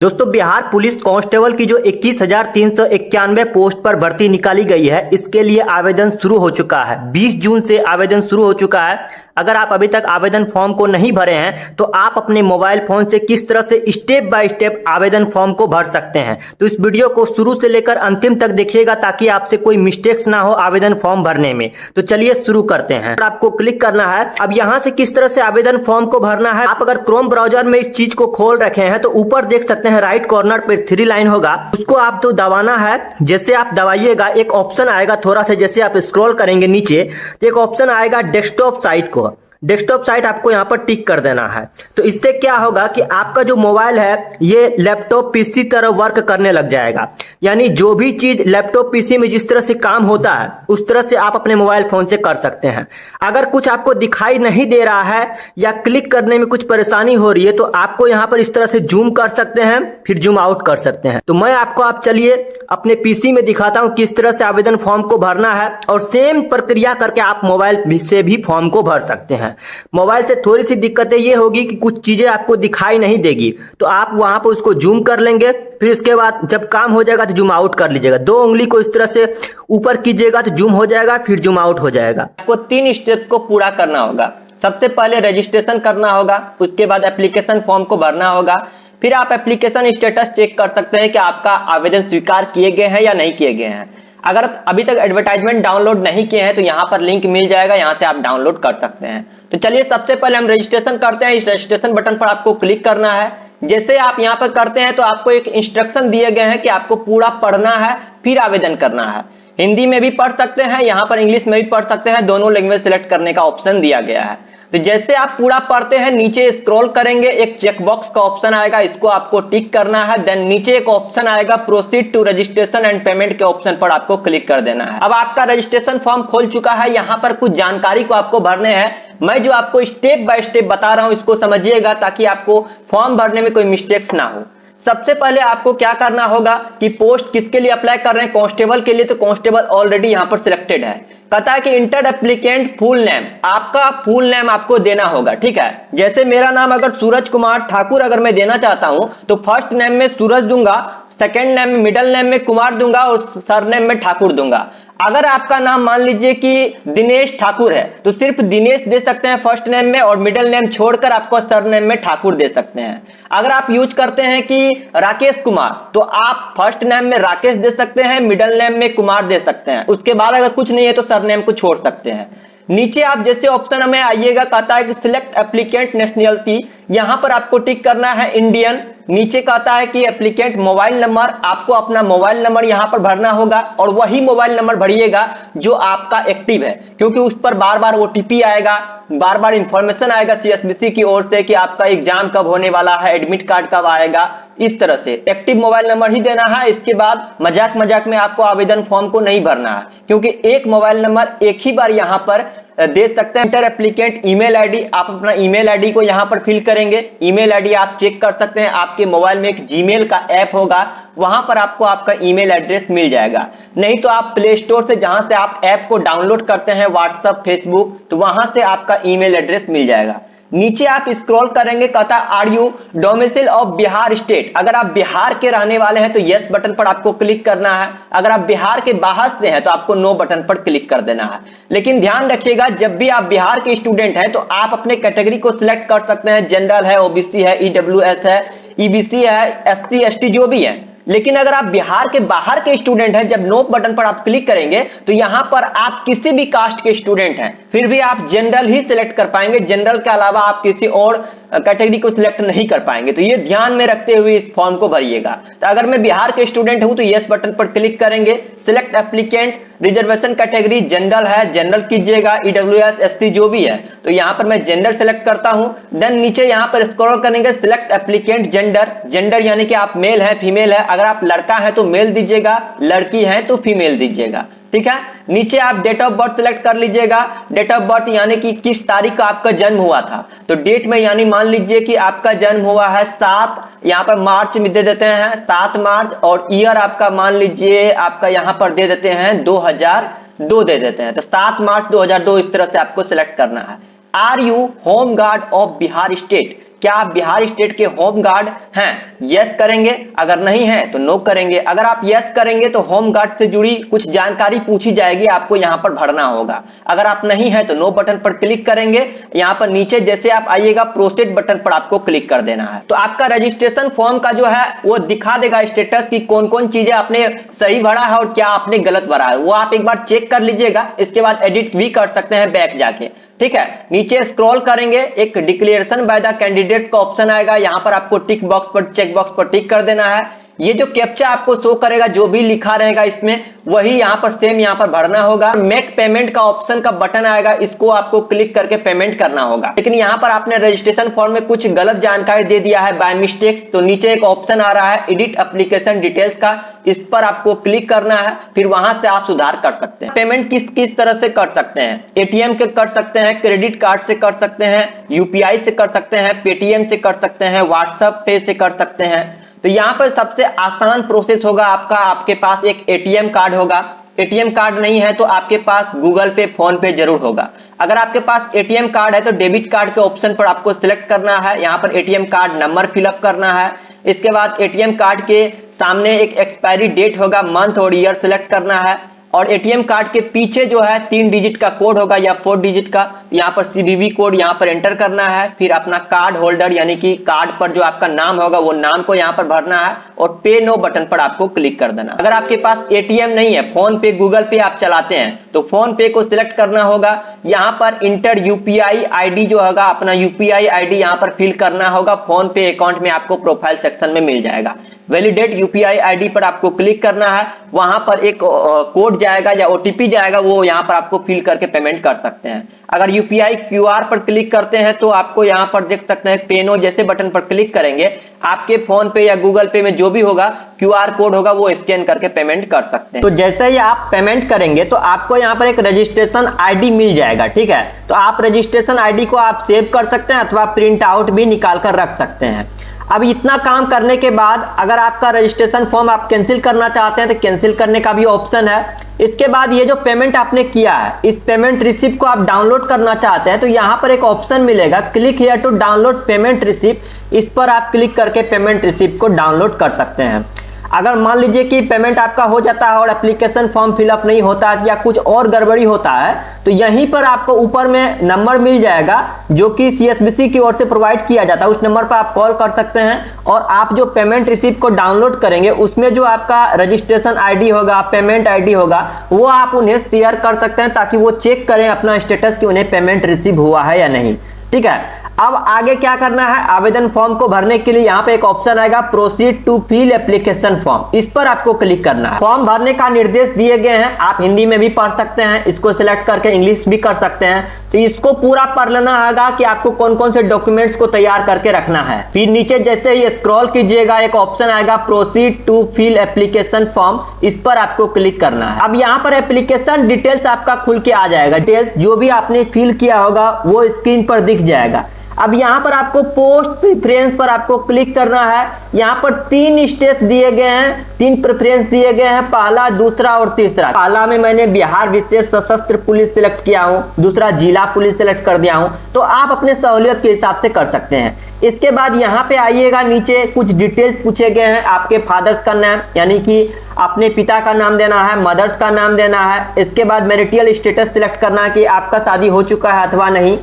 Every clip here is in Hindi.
दोस्तों, बिहार पुलिस कांस्टेबल की जो 21,391 पोस्ट पर भर्ती निकाली गई है, इसके लिए आवेदन शुरू हो चुका है। 20 जून से आवेदन शुरू हो चुका है। अगर आप अभी तक आवेदन फॉर्म को नहीं भरे हैं तो आप अपने मोबाइल फोन से किस तरह से स्टेप बाय स्टेप आवेदन फॉर्म को भर सकते हैं, तो इस वीडियो को शुरू से लेकर अंतिम तक देखिएगा ताकि आपसे कोई मिस्टेक्स ना हो आवेदन फॉर्म भरने में। तो चलिए शुरू करते हैं। आपको क्लिक करना है। अब यहां से किस तरह से आवेदन फॉर्म को भरना है, आप अगर क्रोम ब्राउजर में इस चीज को खोल रखे हैं तो ऊपर देख सकते हैं राइट कॉर्नर पे 3 लाइन होगा, उसको आप तो दबाना है। जैसे आप दबाइएगा एक ऑप्शन आएगा, थोड़ा सा जैसे आप स्क्रॉल करेंगे नीचे तो एक ऑप्शन आएगा डेस्कटॉप साइट को। डेस्कटॉप साइट आपको यहां पर टिक कर देना है। तो इससे क्या होगा कि आपका जो मोबाइल है ये लैपटॉप पीसी तरह वर्क करने लग जाएगा। यानी जो भी चीज लैपटॉप पीसी में जिस तरह से काम होता है उस तरह से आप अपने मोबाइल फोन से कर सकते हैं। अगर कुछ आपको दिखाई नहीं दे रहा है या क्लिक करने में कुछ परेशानी हो रही है तो आपको यहां पर इस तरह से जूम कर सकते हैं, फिर जूम आउट कर सकते हैं। तो मैं आपको आप चलिए अपने पीसी में दिखाता हूं किस तरह से आवेदन फॉर्म को भरना है, और सेम प्रक्रिया करके आप मोबाइल से भी फॉर्म को भर सकते हैं। मोबाइल से थोड़ी सी दिक्कतें ये होगी कि कुछ चीजें आपको दिखाई नहीं देगी, तो आप वहां पर उसको जूम कर लेंगे, फिर उसके बाद जब काम हो जाएगा तो जूम आउट कर लीजिएगा। 2 उंगली को इस तरह से ऊपर कीजिएगा तो जूम हो जाएगा, फिर जूम आउट हो जाएगा। आपको 3 स्टेप्स को पूरा करना होगा। सबसे पहले रजिस्ट्रेशन करना होगा, उसके बाद एप्लीकेशन फॉर्म को भरना होगा, फिर आप एप्लीकेशन स्टेटस चेक कर सकते हैं कि आपका आवेदन स्वीकार किए गए हैं या नहीं किए गए हैं। अगर अभी तक एडवर्टाइजमेंट डाउनलोड नहीं किए हैं तो यहाँ पर लिंक मिल जाएगा, यहाँ से आप डाउनलोड कर सकते हैं। तो चलिए सबसे पहले हम रजिस्ट्रेशन करते हैं। इस रजिस्ट्रेशन बटन पर आपको क्लिक करना है। जैसे आप यहाँ पर करते हैं तो आपको एक इंस्ट्रक्शन दिए गए हैं कि आपको पूरा पढ़ना है फिर आवेदन करना है। हिंदी में भी पढ़ सकते हैं, यहाँ पर इंग्लिश में भी पढ़ सकते हैं, दोनों लैंग्वेज सिलेक्ट करने का ऑप्शन दिया गया है। तो जैसे आप पूरा पढ़ते हैं नीचे स्क्रॉल करेंगे, एक चेकबॉक्स का ऑप्शन आएगा, इसको आपको टिक करना है। देन नीचे एक ऑप्शन आएगा proceed to registration and payment के ऑप्शन पर आपको क्लिक कर देना है। अब आपका रजिस्ट्रेशन फॉर्म खोल चुका है। यहाँ पर कुछ जानकारी को आपको भरने हैं। मैं जो आपको स्टेप बाय स्टेप बता रहा हूं इसको समझिएगा ताकि आपको फॉर्म भरने में कोई मिस्टेक्स ना हो। सबसे पहले आपको क्या करना होगा कि पोस्ट किसके लिए अप्लाई कर रहे हैं, कांस्टेबल के लिए, तो कांस्टेबल ऑलरेडी यहां पर सिलेक्टेड है। कहता है कि इंटर एप्लीकेंट फुल नेम, आपका फुल नेम आपको देना होगा, ठीक है। जैसे मेरा नाम अगर सूरज कुमार ठाकुर अगर मैं देना चाहता हूं तो फर्स्ट नेम में सूरज दूंगा, सेकेंड नेम में मिडिल नेम में कुमार दूंगा और सरनेम में ठाकुर दूंगा। अगर आपका नाम मान लीजिए कि दिनेश ठाकुर है तो सिर्फ दिनेश दे सकते हैं फर्स्ट नेम में, और मिडिल नेम छोड़कर आपको सरनेम में ठाकुर दे सकते हैं। अगर आप यूज करते हैं कि राकेश कुमार तो आप फर्स्ट नेम में राकेश दे सकते हैं, मिडिल नेम में कुमार दे सकते हैं। उसके बाद अगर कुछ नहीं है तो सरनेम को छोड़ सकते हैं। नीचे आप जैसे ऑप्शन में आइएगा, कहता है कि सिलेक्ट एप्लीकेंट नेशनलिटी, यहां पर आपको टिक करना है इंडियन। नीचे कहता है कि एप्लीकेंट मोबाइल नंबर, आपको अपना मोबाइल नंबर यहां पर भरना होगा और वही मोबाइल नंबर भरिएगा जो आपका एक्टिव है, क्योंकि उस पर बार बार ओटीपी आएगा, बार बार इंफॉर्मेशन आएगा सीएसबीसी की ओर से कि आपका एग्जाम कब होने वाला है, एडमिट कार्ड कब आएगा। इस तरह से एक्टिव मोबाइल नंबर ही देना है। इसके बाद मजाक मजाक में आपको आवेदन फॉर्म को नहीं भरना है, क्योंकि एक मोबाइल नंबर एक ही बार यहां पर दे सकते हैं। इंटर एप्लीकेंट ईमेल आईडी, आप अपना ईमेल आईडी को यहां पर फिल करेंगे। ईमेल आईडी आप चेक कर सकते हैं, आपके मोबाइल में एक जीमेल का ऐप होगा, वहां पर आपको आपका ईमेल एड्रेस मिल जाएगा। नहीं तो आप प्ले स्टोर से जहां से आप ऐप को डाउनलोड करते हैं व्हाट्सएप, फेसबुक, तो वहां से आपका ईमेल एड्रेस मिल जाएगा। नीचे आप स्क्रॉल करेंगे, कहता है are you domicile of Bihar state, अगर आप बिहार के रहने वाले हैं तो यस बटन पर आपको क्लिक करना है। अगर आप बिहार के बाहर से हैं तो आपको नो बटन पर क्लिक कर देना है। लेकिन ध्यान रखिएगा, जब भी आप बिहार के स्टूडेंट हैं तो आप अपने कैटेगरी को सिलेक्ट कर सकते हैं। जनरल है, ओबीसी है, ईडब्ल्यूएस है, ईबीसी है, एससी एसटी जो भी है। लेकिन अगर आप बिहार के बाहर के स्टूडेंट हैं, जब नो बटन पर आप क्लिक करेंगे तो यहां पर आप किसी भी कास्ट के स्टूडेंट हैं फिर भी आप जनरल ही सिलेक्ट कर पाएंगे। जनरल के अलावा आप किसी और कैटेगरी को सिलेक्ट नहीं कर पाएंगे। तो ये ध्यान में रखते हुए इस फॉर्म को भरिएगा। तो अगर मैं बिहार के स्टूडेंट हूं तो यस बटन पर क्लिक करेंगे। Select applicant, reservation category general है, जनरल कीजिएगा, ईडब्ल्यूएस एससी जो भी है, तो यहां पर मैं जनरल सेलेक्ट करता हूं। देन नीचे यहां पर स्क्रॉल करेंगे, सिलेक्ट एप्लीकेंट जेंडर, जेंडर यानी कि आप मेल है फीमेल है। अगर आप लड़का है तो मेल दीजिएगा, लड़की है तो फीमेल दीजिएगा, ठीक है। नीचे आप डेट ऑफ बर्थ सिलेक्ट कर लीजिएगा। डेट ऑफ बर्थ यानी कि किस तारीख का आपका जन्म हुआ था, तो डेट में यानी मान लीजिए कि आपका जन्म हुआ है 7, यहाँ पर मार्च में दे देते हैं 7 मार्च, और ईयर आपका मान लीजिए आपका यहाँ पर दे देते हैं 2002 दे देते हैं। तो 7 मार्च 2002 इस तरह से आपको सिलेक्ट करना है। Are you home guard of Bihar state, क्या आप बिहार स्टेट के होम गार्ड हैं? यस करेंगे, अगर नहीं है तो नो करेंगे। अगर आप यस करेंगे तो होम गार्ड से जुड़ी कुछ जानकारी पूछी जाएगी, आपको यहां पर भरना होगा। अगर आप नहीं है तो नो बटन पर क्लिक करेंगे। यहां पर नीचे जैसे आप आइएगा प्रोसीड बटन पर आपको क्लिक कर देना है। तो आपका रजिस्ट्रेशन फॉर्म का जो है वो दिखा देगा स्टेटस की कौन कौन चीजें आपने सही भरा है और क्या आपने गलत भरा है, वो आप एक बार चेक कर लीजिएगा। इसके बाद एडिट भी कर सकते हैं बैक जाके, ठीक है। नीचे स्क्रॉल करेंगे, एक डिक्लेरेशन बाय द कैंडिडेट्स का ऑप्शन आएगा, यहां पर आपको टिक बॉक्स पर चेक बॉक्स पर टिक कर देना है। ये जो कैप्चा आपको शो करेगा, जो भी लिखा रहेगा इसमें वही यहां पर सेम यहां पर भरना होगा। मेक पेमेंट का ऑप्शन का बटन आएगा, इसको आपको क्लिक करके पेमेंट करना होगा। लेकिन यहां पर आपने रजिस्ट्रेशन फॉर्म में कुछ गलत जानकारी दे दिया है बाय मिस्टेक्स, तो नीचे एक ऑप्शन आ रहा है एडिट एप्लीकेशन डिटेल्स का, इस पर आपको क्लिक करना है, फिर वहां से आप सुधार कर सकते हैं। पेमेंट किस किस तरह से कर सकते हैं? एटीएम के कर सकते हैं, क्रेडिट कार्ड से कर सकते हैं, यूपीआई से कर सकते हैं, पेटीएम से कर सकते हैं, व्हाट्सएप पे से कर सकते हैं। तो यहां पर सबसे आसान प्रोसेस होगा आपका, आपके पास एक एटीएम कार्ड होगा। एटीएम कार्ड नहीं है तो आपके पास गूगल पे, फोन पे जरूर होगा। अगर आपके पास एटीएम कार्ड है तो डेबिट कार्ड के ऑप्शन पर आपको सिलेक्ट करना है, यहां पर एटीएम कार्ड नंबर फिलअप करना है। इसके बाद एटीएम कार्ड के सामने एक एक्सपायरी डेट होगा, मंथ और ईयर सिलेक्ट करना है। और एटीएम कार्ड के पीछे जो है 3 डिजिट का कोड होगा या 4 डिजिट का, यहाँ पर सीवीवी कोड यहाँ पर एंटर करना है। फिर अपना कार्ड होल्डर यानी कि कार्ड पर जो आपका नाम होगा वो नाम को यहाँ पर भरना है और पे नो बटन पर आपको क्लिक कर देना। अगर आपके पास एटीएम नहीं है, फोन पे गूगल पे आप चलाते हैं तो फोन पे को सिलेक्ट करना होगा। यहाँ पर इंटर यूपीआई आईडी जो होगा, अपना यूपीआई आईडी यहाँ पर फिल करना होगा। फोन पे अकाउंट में आपको प्रोफाइल सेक्शन में मिल जाएगा। वैलिडेट यूपीआई आईडी पर आपको क्लिक करना है, वहां पर एक कोड जाएगा या ओटीपी जाएगा, वो यहां पर आपको फिल करके पेमेंट कर सकते हैं। अगर यूपीआई क्यूआर पर क्लिक करते हैं तो आपको यहां पर देख सकते हैं पे नो जैसे बटन पर क्लिक करेंगे, आपके फोन पे या गूगल पे में जो भी होगा क्यूआर कोड होगा वो स्कैन करके पेमेंट कर सकते हैं। तो जैसे ही आप पेमेंट करेंगे तो आपको यहाँ पर एक रजिस्ट्रेशन आईडी मिल जाएगा, ठीक है। तो आप रजिस्ट्रेशन आईडी को आप सेव कर सकते हैं अथवा प्रिंट आउट भी निकाल कर रख सकते हैं। अब इतना काम करने के बाद अगर आपका रजिस्ट्रेशन फॉर्म आप कैंसिल करना चाहते हैं तो कैंसिल करने का भी ऑप्शन है। इसके बाद ये जो पेमेंट आपने किया है, इस पेमेंट रिसिप्ट को आप डाउनलोड करना चाहते हैं तो यहाँ पर एक ऑप्शन मिलेगा, click here to download payment receipt. इस पर आप क्लिक करके पेमेंट रिसिप्ट को डाउनलोड कर सकते हैं। अगर मान लीजिए कि पेमेंट आपका हो जाता है और एप्लीकेशन फॉर्म फिलअप नहीं होता है या कुछ और गड़बड़ी होता है तो यहीं पर आपको ऊपर में नंबर मिल जाएगा जो कि सीएसबीसी की ओर से प्रोवाइड किया जाता है। उस नंबर पर आप कॉल कर सकते हैं और आप जो पेमेंट रिसिप्ट को डाउनलोड करेंगे उसमें जो आपका रजिस्ट्रेशन आईडी होगा, पेमेंट आईडी होगा, वो आप उन्हें शेयर कर सकते हैं ताकि वो चेक करें अपना स्टेटस कि उन्हें पेमेंट रिसीव हुआ है या नहीं, ठीक है। अब आगे क्या करना है, आवेदन फॉर्म को भरने के लिए यहाँ पे एक ऑप्शन आएगा proceed to fill application form, इस पर आपको क्लिक करना है। फॉर्म भरने का निर्देश दिए गए हैं, आप हिंदी में भी पढ़ सकते हैं, इसको सिलेक्ट करके इंग्लिश भी कर सकते हैं। तो इसको पूरा पढ़ लेना होगा कि आपको कौन कौन से डॉक्यूमेंट्स को तैयार करके रखना है। फिर नीचे जैसे ही स्क्रॉल कीजिएगा एक ऑप्शन आएगा proceed to fill application form, इस पर आपको क्लिक करना है। अब यहाँ पर एप्लीकेशन डिटेल्स आपका खुल के आ जाएगा, डिटेल्स जो भी आपने फिल किया होगा वो स्क्रीन पर दिख जाएगा। अब यहाँ पर आपको पोस्ट प्रेफरेंस पर आपको क्लिक करना है। यहाँ पर 3 स्टेप दिए गए हैं, 3 प्रेफरेंस दिए गए हैं, पहला, दूसरा और तीसरा। पहला में मैंने बिहार विशेष सशस्त्र पुलिस सिलेक्ट किया हूँ, दूसरा जिला पुलिस सिलेक्ट कर दिया हूँ। तो आप अपने सहूलियत के हिसाब से कर सकते हैं। इसके बाद यहाँ पे आइएगा, नीचे कुछ डिटेल्स पूछे गए हैं, आपके फादर्स का नाम यानी कि अपने पिता का नाम देना है, मदर्स का नाम देना है। इसके बाद मैरिटल स्टेटस सिलेक्ट करना है कि आपका शादी हो चुका है अथवा नहीं।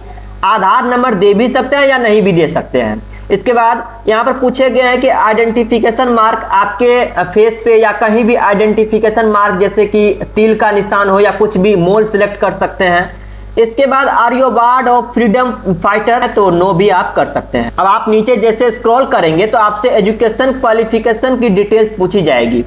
आधार नंबर दे भी सकते हैं या नहीं भी दे सकते हैं। इसके बाद यहाँ पर पूछे गए हैं कि आइडेंटिफिकेशन मार्क आपके फेस पे या कहीं भी आइडेंटिफिकेशन मार्क जैसे कि तिल का निशान हो या कुछ भी मोल सिलेक्ट कर सकते हैं। इसके बाद are you ward of freedom fighter है तो नो भी आप कर सकते हैं। अब आप नीचे जैसे स्क्रॉल करेंगे तो आपसे एजुकेशन क्वालिफिकेशन की डिटेल्स पूछी जाएगी।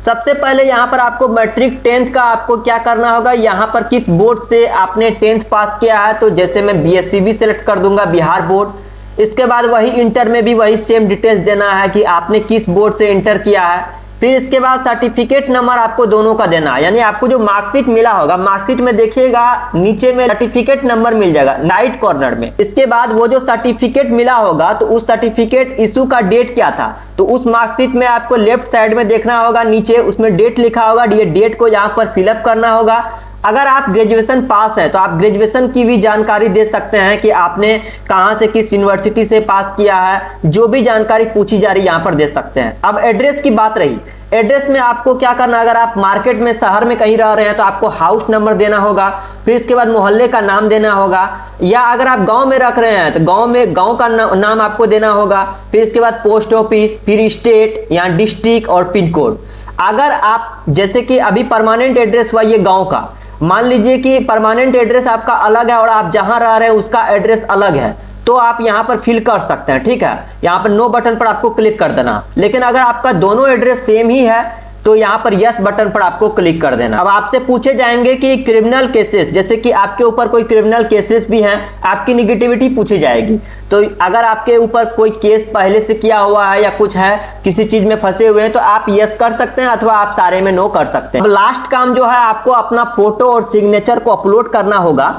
सबसे पहले यहाँ पर आपको मैट्रिक 10th का आपको क्या करना होगा, यहाँ पर किस बोर्ड से आपने 10th पास किया है, तो जैसे मैं बीएससीबी सेलेक्ट कर दूंगा, बिहार बोर्ड। इसके बाद वही इंटर में भी वही सेम डिटेल्स देना है कि आपने किस बोर्ड से इंटर किया है। फिर इसके बाद सर्टिफिकेट नंबर आपको दोनों का देना है, यानी आपको जो मार्कशीट मिला होगा, मार्कशीट में देखिएगा नीचे में सर्टिफिकेट नंबर मिल जाएगा राइट कॉर्नर में। इसके बाद वो जो सर्टिफिकेट मिला होगा तो उस सर्टिफिकेट इशू का डेट क्या था, तो उस मार्कशीट में आपको लेफ्ट साइड में देखना होगा, नीचे उसमें डेट लिखा होगा, ये डेट को यहाँ पर फिलअप करना होगा। अगर आप ग्रेजुएशन पास हैं तो आप ग्रेजुएशन की भी जानकारी दे सकते हैं कि आपने कहां से, किस यूनिवर्सिटी से पास किया है, जो भी जानकारी पूछी जा रही है यहां पर दे सकते हैं। अब एड्रेस की बात रही, एड्रेस में आपको क्या करना है, अगर आप मार्केट में, शहर में कहीं रह रहे हैं तो आपको हाउस नंबर देना होगा, फिर इसके बाद मोहल्ले का नाम देना होगा, या अगर आप गांव में रख रहे हैं तो गांव में गांव का नाम आपको देना होगा, फिर इसके बाद पोस्ट ऑफिस, फिर स्टेट या डिस्ट्रिक्ट और पिन कोड। अगर आप जैसे कि अभी परमानेंट एड्रेस हुआ ये गांव का, मान लीजिए कि परमानेंट एड्रेस आपका अलग है और आप जहां रह रहे हैं उसका एड्रेस अलग है, तो आप यहां पर फिल कर सकते हैं, ठीक है। यहां पर नो बटन पर आपको क्लिक कर देना। लेकिन अगर आपका दोनों एड्रेस सेम ही है तो यहां पर यस बटन पर आपको क्लिक कर देना। अब आपसे पूछे जाएंगे कि क्रिमिनल केसेस, जैसे कि आपके ऊपर कोई क्रिमिनल केसेस भी हैं, आपकी निगेटिविटी पूछी जाएगी। तो अगर आपके ऊपर कोई केस पहले से किया हुआ है या कुछ है, किसी चीज में फंसे हुए हैं, तो आप यस कर सकते हैं अथवा आप सारे में नो कर सकते हैं। अब लास्ट काम जो है, आपको अपना फोटो और सिग्नेचर को अपलोड करना होगा।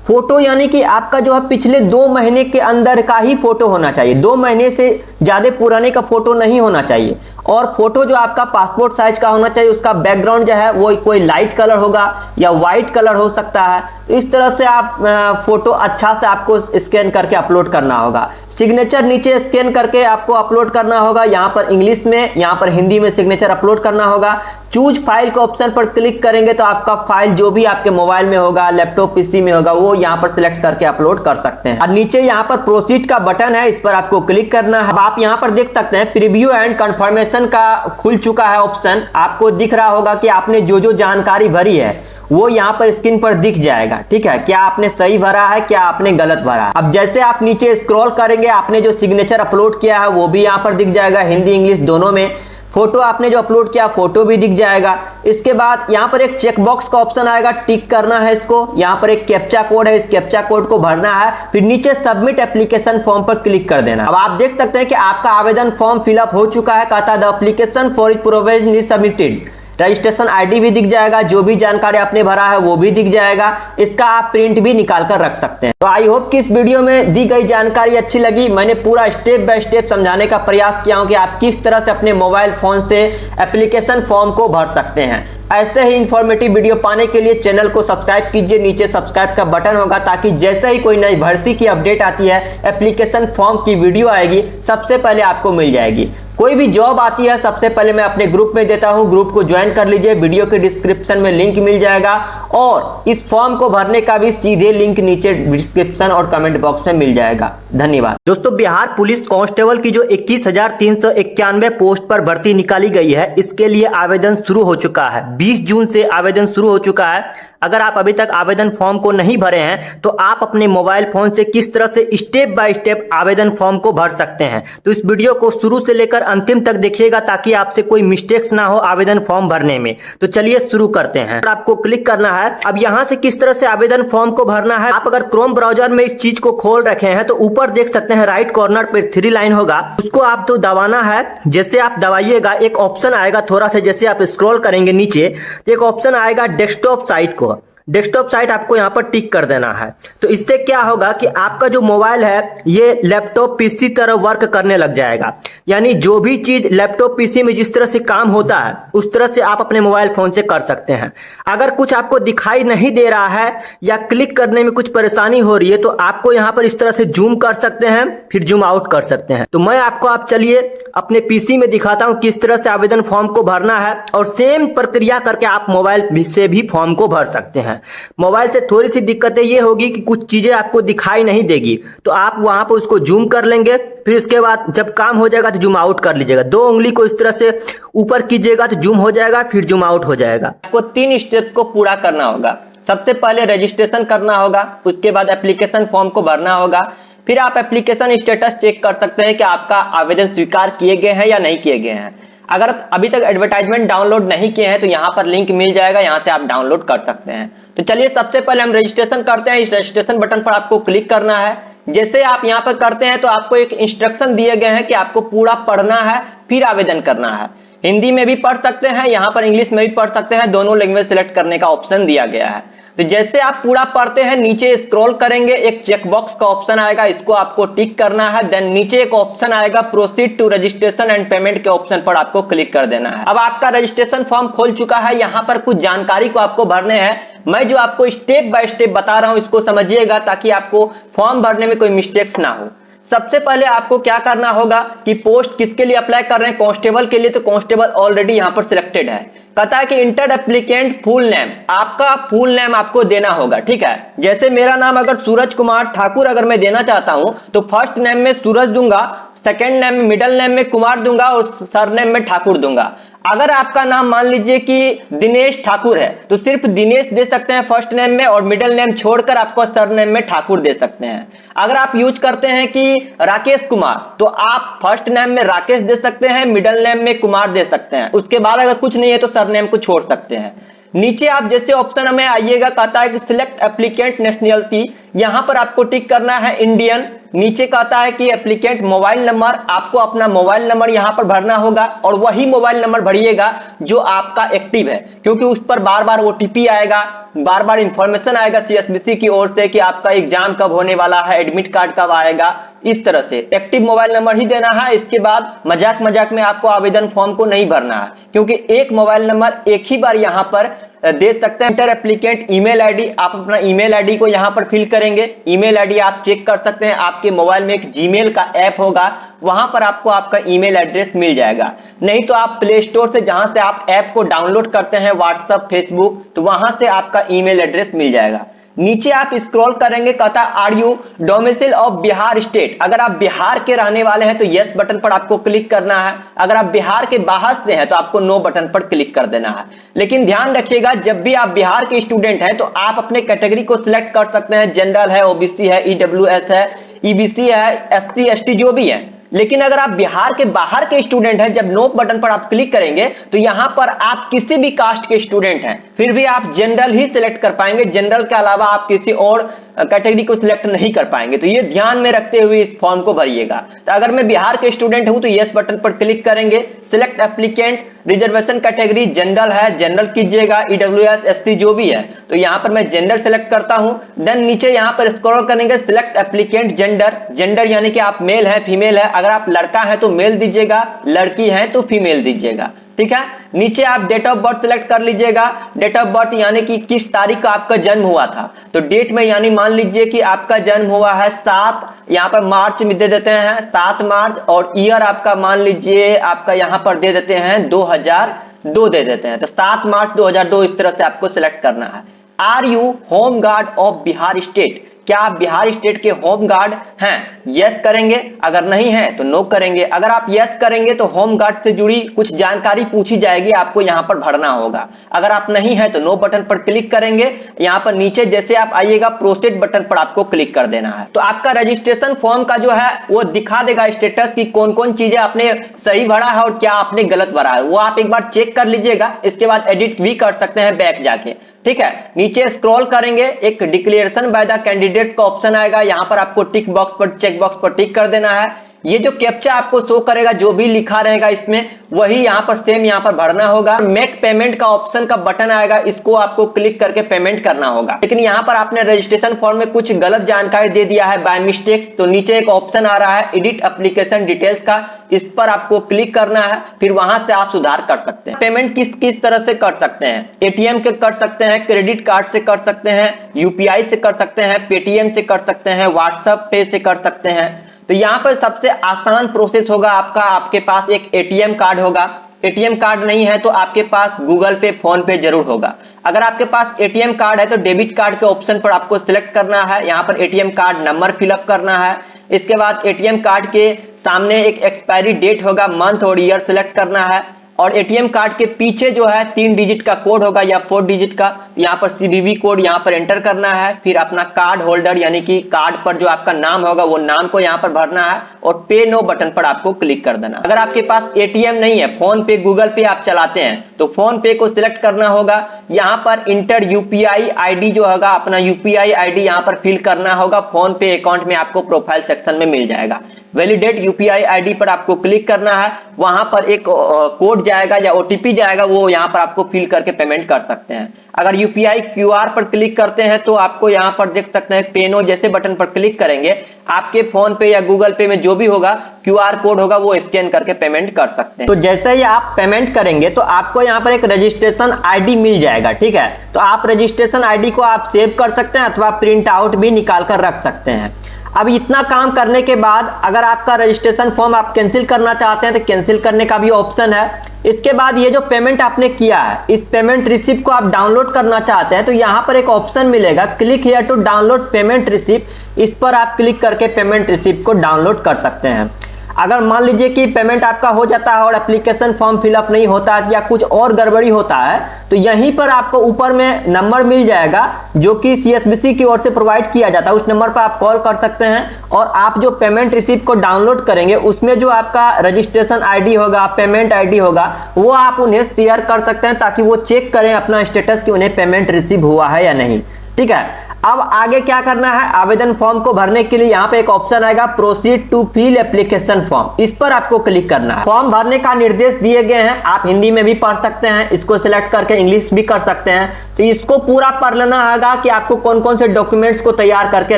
फोटो यानी कि आपका जो है पिछले 2 महीने के अंदर का ही फोटो होना चाहिए, 2 महीने से ज्यादा पुराने का फोटो नहीं होना चाहिए। और फोटो जो आपका पासपोर्ट साइज का होना चाहिए, उसका बैकग्राउंड जो है वो कोई लाइट कलर होगा या व्हाइट कलर हो सकता है। तो इस तरह से आप फोटो अच्छा से आपको स्कैन करके अपलोड करना होगा। सिग्नेचर नीचे स्कैन करके आपको अपलोड करना होगा, यहाँ पर इंग्लिश में, यहाँ पर हिंदी में सिग्नेचर अपलोड करना होगा। चूज फाइल के ऑप्शन पर क्लिक करेंगे तो आपका फाइल जो भी आपके मोबाइल में होगा, लैपटॉप, पीसी में होगा, वो यहाँ पर सिलेक्ट करके अपलोड कर सकते हैं। और नीचे यहाँ पर प्रोसीड का बटन है, इस पर आपको क्लिक करना है। अब आप यहाँ पर देख सकते हैं प्रीव्यू एंड कंफर्मेशन का खुल चुका है ऑप्शन। आपको दिख रहा होगा कि आपने जो जो जानकारी भरी है वो यहाँ पर स्क्रीन पर दिख जाएगा, ठीक है। क्या आपने सही भरा है, क्या आपने गलत भरा है। अब जैसे आप नीचे स्क्रॉल करेंगे, आपने जो सिग्नेचर अपलोड किया है वो भी यहाँ पर दिख जाएगा, हिंदी इंग्लिश दोनों में। फोटो आपने जो अपलोड किया, फोटो भी दिख जाएगा। इसके बाद यहाँ पर एक चेकबॉक्स का ऑप्शन आएगा, टिक करना है इसको। यहाँ पर एक कैप्चा कोड है, इस कैप्चा कोड को भरना है, फिर नीचे सबमिट एप्लीकेशन फॉर्म पर क्लिक कर देना। अब आप देख सकते हैं कि आपका आवेदन फॉर्म फिलअप हो चुका है। कहता है the application for it provisionally submitted. Registration ID भी दिख जाएगा, जो भी जानकारी आपने भरा है वो भी दिख जाएगा। इसका आप प्रिंट भी निकाल कर रख सकते हैं। तो आई होप कि इस वीडियो में दी गई जानकारी अच्छी लगी। मैंने पूरा स्टेप बाय स्टेप समझाने का प्रयास किया हूं कि आप किस तरह से अपने मोबाइल फोन से एप्लीकेशन फॉर्म को भर सकते हैं। ऐसे ही इंफॉर्मेटिव वीडियो पाने के लिए चैनल को सब्सक्राइब कीजिए, नीचे सब्सक्राइब का बटन होगा, ताकि जैसे ही कोई नई भर्ती की अपडेट आती है, एप्लीकेशन फॉर्म की वीडियो आएगी, सबसे पहले आपको मिल जाएगी। कोई भी जॉब आती है सबसे पहले मैं अपने ग्रुप में देता हूं, ग्रुप को ज्वाइन कर लीजिए, वीडियो के डिस्क्रिप्शन में लिंक मिल जाएगा। और इस फॉर्म को भरने का भी सीधे लिंक नीचे डिस्क्रिप्शन और कमेंट बॉक्स में मिल जाएगा। धन्यवाद दोस्तों। बिहार पुलिस कांस्टेबल की जो 21,391 पोस्ट पर भर्ती निकाली गई है, इसके लिए आवेदन शुरू हो चुका है। 20 जून से आवेदन शुरू हो चुका है। अगर आप अभी तक आवेदन फॉर्म को नहीं भरे हैं तो आप अपने मोबाइल फोन से किस तरह से स्टेप बाय स्टेप आवेदन फॉर्म को भर सकते हैं, तो इस वीडियो को शुरू से लेकर अंतिम तक देखिएगा, ताकि आपसे कोई मिस्टेक्स ना हो आवेदन फॉर्म भरने में। तो चलिए शुरू करते हैं। आपको क्लिक करना है। अब यहां से किस तरह से आवेदन फॉर्म को भरना है, आप अगर क्रोम ब्राउजर में इस चीज को खोल रखे हैं तो ऊपर देख सकते हैं राइट कॉर्नर पर 3 लाइन होगा, उसको आप तो दबाना है। जैसे आप दबाइएगा एक ऑप्शन आएगा, थोड़ा सा जैसे आप स्क्रॉल करेंगे नीचे तो एक ऑप्शन आएगा डेस्कटॉप साइट को। डेस्कटॉप साइट आपको यहाँ पर टिक कर देना है। तो इससे क्या होगा कि आपका जो मोबाइल है ये लैपटॉप पीसी तरह वर्क करने लग जाएगा। यानी जो भी चीज लैपटॉप पीसी में जिस तरह से काम होता है उस तरह से आप अपने मोबाइल फोन से कर सकते हैं। अगर कुछ आपको दिखाई नहीं दे रहा है या क्लिक करने में कुछ परेशानी हो रही है तो आपको यहाँ पर इस तरह से जूम कर सकते हैं, फिर जूम आउट कर सकते हैं। तो मैं आपको आप चलिए अपने पीसी में दिखाता हूँ किस तरह से आवेदन फॉर्म को भरना है, और सेम प्रक्रिया करके आप मोबाइल से भी फॉर्म को भर सकते हैं। मोबाइल से थोड़ी सी दिक्कतें ये होगी कि कुछ चीजें आपको दिखाई नहीं देगी, तो आप वहां पर उसको जूम कर लेंगे, फिर उसके बाद जब काम हो जाएगा तो जूम आउट कर लीजिएगा। 2 उंगली को इस तरह से ऊपर कीजिएगा तो जूम हो जाएगा, फिर जूम आउट हो जाएगा। आपको 3 स्टेप को पूरा करना होगा। सबसे पहले रजिस्ट्रेशन करना होगा, उसके बाद एप्लीकेशन फॉर्म को भरना होगा, फिर आप एप्लीकेशन स्टेटस चेक कर सकते हैं कि आपका आवेदन स्वीकार किए गए हैं या नहीं किए गए हैं। अगर अभी तक एडवर्टाइजमेंट डाउनलोड नहीं किए हैं तो यहाँ पर लिंक मिल जाएगा, यहाँ से आप डाउनलोड कर सकते हैं। तो चलिए सबसे पहले हम रजिस्ट्रेशन करते हैं। इस रजिस्ट्रेशन बटन पर आपको क्लिक करना है। जैसे आप यहाँ पर करते हैं तो आपको एक इंस्ट्रक्शन दिए गए हैं कि आपको पूरा पढ़ना है, फिर आवेदन करना है। हिंदी में भी पढ़ सकते हैं, यहाँ पर इंग्लिश में भी पढ़ सकते हैं, दोनों लैंग्वेज सिलेक्ट करने का ऑप्शन दिया गया है। तो जैसे आप पूरा पढ़ते हैं नीचे स्क्रॉल करेंगे, एक चेकबॉक्स का ऑप्शन आएगा, इसको आपको टिक करना है। देन नीचे एक ऑप्शन आएगा proceed to registration and payment के ऑप्शन पर आपको क्लिक कर देना है। अब आपका रजिस्ट्रेशन फॉर्म खोल चुका है। यहाँ पर कुछ जानकारी को आपको भरने हैं। मैं जो आपको स्टेप बाय स्टेप बता रहा हूं इसको समझिएगा ताकि आपको फॉर्म भरने में कोई मिस्टेक्स ना हो। सबसे पहले आपको क्या करना होगा कि पोस्ट किसके लिए अप्लाई कर रहे हैं, कांस्टेबल के लिए, तो कांस्टेबल ऑलरेडी यहां पर सिलेक्टेड है। कहता है कि इंटर एप्लीकेंट फुल नेम, आपका फुल नेम आपको देना होगा, ठीक है। जैसे मेरा नाम अगर सूरज कुमार ठाकुर अगर मैं देना चाहता हूं तो फर्स्ट नेम में सूरज दूंगा, सेकंड नेम में, मिडिल नेम में कुमार दूंगा और सरनेम में ठाकुर दूंगा। अगर आपका नाम मान लीजिए कि दिनेश ठाकुर है तो सिर्फ दिनेश दे सकते हैं फर्स्ट नेम में और मिडिल नेम छोड़कर आपको सरनेम में ठाकुर दे सकते हैं। अगर आप यूज करते हैं कि राकेश कुमार तो आप फर्स्ट नेम में राकेश दे सकते हैं, मिडिल नेम में कुमार दे सकते हैं, उसके बाद अगर कुछ नहीं है तो सरनेम को छोड़ सकते हैं। नीचे आप जैसे ऑप्शन में आइएगा, कहता है कि सिलेक्ट एप्लीकेंट नेशनलिटी, यहां पर आपको टिक करना है इंडियन। नीचे कहता है कि एप्लीकेंट मोबाइल नंबर, आपको अपना मोबाइल नंबर यहां पर भरना होगा और वही मोबाइल नंबर भरिएगा जो आपका एक्टिव है, क्योंकि उस पर बार बार ओटीपी आएगा, बार बार इंफॉर्मेशन आएगा सीएसबीसी की ओर से कि आपका एग्जाम कब होने वाला है, एडमिट कार्ड कब आएगा। इस तरह से एक्टिव मोबाइल नंबर ही देना है। इसके बाद मजाक मजाक में आपको आवेदन फॉर्म को नहीं भरना है, क्योंकि एक मोबाइल नंबर एक ही बार यहां पर दे सकते हैं। इंटर एप्लीकेंट ईमेल आईडी, आप अपना ईमेल आईडी को यहां पर फिल करेंगे। ईमेल आईडी आप चेक कर सकते हैं, आपके मोबाइल में एक जीमेल का ऐप होगा, वहां पर आपको आपका ईमेल एड्रेस मिल जाएगा। नहीं तो आप प्ले स्टोर से जहां से आप ऐप को डाउनलोड करते हैं, व्हाट्सएप, फेसबुक, तो वहां से आपका ईमेल एड्रेस मिल जाएगा। नीचे आप स्क्रॉल करेंगे, कहता are you domicile of Bihar state, अगर आप बिहार के रहने वाले हैं तो यस बटन पर आपको क्लिक करना है। अगर आप बिहार के बाहर से हैं तो आपको नो बटन पर क्लिक कर देना है। लेकिन ध्यान रखिएगा, जब भी आप बिहार के स्टूडेंट हैं तो आप अपने कैटेगरी को सिलेक्ट कर सकते हैं, जनरल है, ओबीसी है, ईडब्ल्यूएस है, ईबीसी है, एससी एसटी जो भी है। लेकिन अगर आप बिहार के बाहर के स्टूडेंट हैं, जब नो बटन पर आप क्लिक करेंगे तो यहां पर आप किसी भी कास्ट के स्टूडेंट हैं फिर भी आप जनरल ही सिलेक्ट कर पाएंगे, जनरल के अलावा आप किसी और कैटेगरी को सिलेक्ट नहीं कर पाएंगे। तो ये ध्यान में रखते हुए इस फॉर्म को भरिएगा। तो अगर मैं बिहार के स्टूडेंट हूं तो यस बटन पर क्लिक करेंगे। Select applicant, reservation category general है, जनरल कीजिएगा, ईडब्ल्यूएस एससी जो भी है, तो यहां पर मैं जनरल सेलेक्ट करता हूं। देन नीचे यहां पर स्क्रॉल करेंगे, सिलेक्ट एप्लीकेंट जेंडर, जेंडर यानी कि आप मेल है, फीमेल है। अगर आप लड़का है तो मेल दीजिएगा, लड़की है तो फीमेल दीजिएगा, ठीक है। नीचे आप डेट ऑफ बर्थ सिलेक्ट कर लीजिएगा। डेट ऑफ बर्थ यानी कि किस तारीख को आपका जन्म हुआ था, तो डेट में यानी मान लीजिए कि आपका जन्म हुआ है 7, यहां पर मार्च में दे देते हैं 7 मार्च, और ईयर आपका मान लीजिए आपका यहां पर दे देते हैं 2002 दे देते हैं, तो 7 मार्च 2002 इस तरह से आपको सिलेक्ट करना है। Are you home guard of Bihar state, क्या आप बिहार स्टेट के होम गार्ड हैं? यस करेंगे, अगर नहीं है तो नो करेंगे। अगर आप यस करेंगे तो होम गार्ड से जुड़ी कुछ जानकारी पूछी जाएगी, आपको यहां पर भरना होगा। अगर आप नहीं है तो नो बटन पर क्लिक करेंगे। यहां पर नीचे जैसे आप आइएगा प्रोसीड बटन पर आपको क्लिक कर देना है। तो आपका रजिस्ट्रेशन फॉर्म का जो है वो दिखा देगा स्टेटस की कौन कौन चीजें आपने सही भरा है और क्या आपने गलत भरा है, वो आप एक बार चेक कर लीजिएगा। इसके बाद एडिट भी कर सकते हैं बैक जाके, ठीक है। नीचे स्क्रॉल करेंगे, एक डिक्लेरेशन बाय द कैंडिडेट्स का ऑप्शन आएगा, यहां पर आपको टिक बॉक्स पर, चेक बॉक्स पर टिक कर देना है। ये जो कैप्चा आपको शो करेगा, जो भी लिखा रहेगा इसमें वही यहां पर सेम यहां पर भरना होगा। मेक पेमेंट का ऑप्शन का बटन आएगा, इसको आपको क्लिक करके पेमेंट करना होगा। लेकिन यहां पर आपने रजिस्ट्रेशन फॉर्म में कुछ गलत जानकारी दे दिया है बाय मिस्टेक्स, तो नीचे एक ऑप्शन आ रहा है एडिट एप्लीकेशन डिटेल्स का, इस पर आपको क्लिक करना है, फिर वहां से आप सुधार कर सकते हैं। पेमेंट किस किस तरह से कर सकते हैं, एटीएम के कर सकते हैं, क्रेडिट कार्ड से कर सकते हैं, यूपीआई से कर सकते हैं, पेटीएम से कर सकते हैं, व्हाट्सएप पे से कर सकते हैं। तो यहां पर सबसे आसान प्रोसेस होगा आपका, आपके पास एक एटीएम कार्ड होगा। एटीएम कार्ड नहीं है तो आपके पास गूगल पे, फोन पे जरूर होगा। अगर आपके पास एटीएम कार्ड है तो डेबिट कार्ड के ऑप्शन पर आपको सिलेक्ट करना है, यहां पर एटीएम कार्ड नंबर फिलअप करना है। इसके बाद एटीएम कार्ड के सामने एक एक्सपायरी डेट होगा, मंथ और ईयर सिलेक्ट करना है, और एटीएम कार्ड के पीछे जो है 3 डिजिट का कोड होगा या 4 डिजिट का, यहाँ पर सीवीवी कोड यहाँ पर एंटर करना है। फिर अपना कार्ड होल्डर यानी कि कार्ड पर जो आपका नाम होगा वो नाम को यहाँ पर भरना है और पे नो बटन पर आपको क्लिक कर देना। अगर आपके पास एटीएम नहीं है, फोन पे, गूगल पे आप चलाते हैं तो फोन पे को सिलेक्ट करना होगा। यहाँ पर इंटर यूपीआई आईडी जो होगा, अपना यूपीआई आईडी यहाँ पर फिल करना होगा। फोन पे अकाउंट में आपको प्रोफाइल सेक्शन में मिल जाएगा। वैलिडेट यूपीआई आईडी पर आपको क्लिक करना है, वहां पर एक कोड जाएगा या ओटीपी जाएगा, वो यहां पर आपको फिल करके पेमेंट कर सकते हैं। अगर यूपीआई क्यूआर पर क्लिक करते हैं तो आपको यहां पर देख सकते हैं पे नो जैसे बटन पर क्लिक करेंगे आपके फोन पे या गूगल पे में जो भी होगा क्यूआर कोड होगा वो स्कैन करके पेमेंट कर सकते हैं। तो जैसे ही आप पेमेंट करेंगे तो आपको यहाँ पर एक रजिस्ट्रेशन आईडी मिल जाएगा, ठीक है। तो आप रजिस्ट्रेशन आईडी को आप सेव कर सकते हैं अथवा प्रिंट आउट भी निकाल कर रख सकते हैं। अब इतना काम करने के बाद अगर आपका रजिस्ट्रेशन फॉर्म आप कैंसिल करना चाहते हैं तो कैंसिल करने का भी ऑप्शन है। इसके बाद ये जो पेमेंट आपने किया है इस पेमेंट रिसिप्ट को आप डाउनलोड करना चाहते हैं तो यहाँ पर एक ऑप्शन मिलेगा click here to download payment receipt. इस पर आप क्लिक करके पेमेंट रिसिप्ट को डाउनलोड कर सकते हैं। अगर मान लीजिए कि पेमेंट आपका हो जाता है और एप्लीकेशन फॉर्म फिलअप नहीं होता है या कुछ और गड़बड़ी होता है तो यहीं पर आपको ऊपर में नंबर मिल जाएगा जो कि सीएसबीसी की ओर से प्रोवाइड किया जाता है। उस नंबर पर आप कॉल कर सकते हैं और आप जो पेमेंट रिसिप्ट को डाउनलोड करेंगे उसमें जो आपका रजिस्ट्रेशन आईडी होगा, पेमेंट आईडी होगा, वो आप उन्हें शेयर कर सकते हैं ताकि वो चेक करें अपना स्टेटस कि उन्हें पेमेंट रिसीव हुआ है या नहीं, ठीक है। अब आगे क्या करना है, आवेदन फॉर्म को भरने के लिए यहाँ पे एक ऑप्शन आएगा proceed to fill application form. इस पर आपको क्लिक करना है। फॉर्म भरने का निर्देश दिए गए हैं, आप हिंदी में भी पढ़ सकते हैं, इसको सिलेक्ट करके इंग्लिश भी कर सकते हैं। तो इसको पूरा पढ़ लेना होगा कि आपको कौन कौन से डॉक्यूमेंट्स को तैयार करके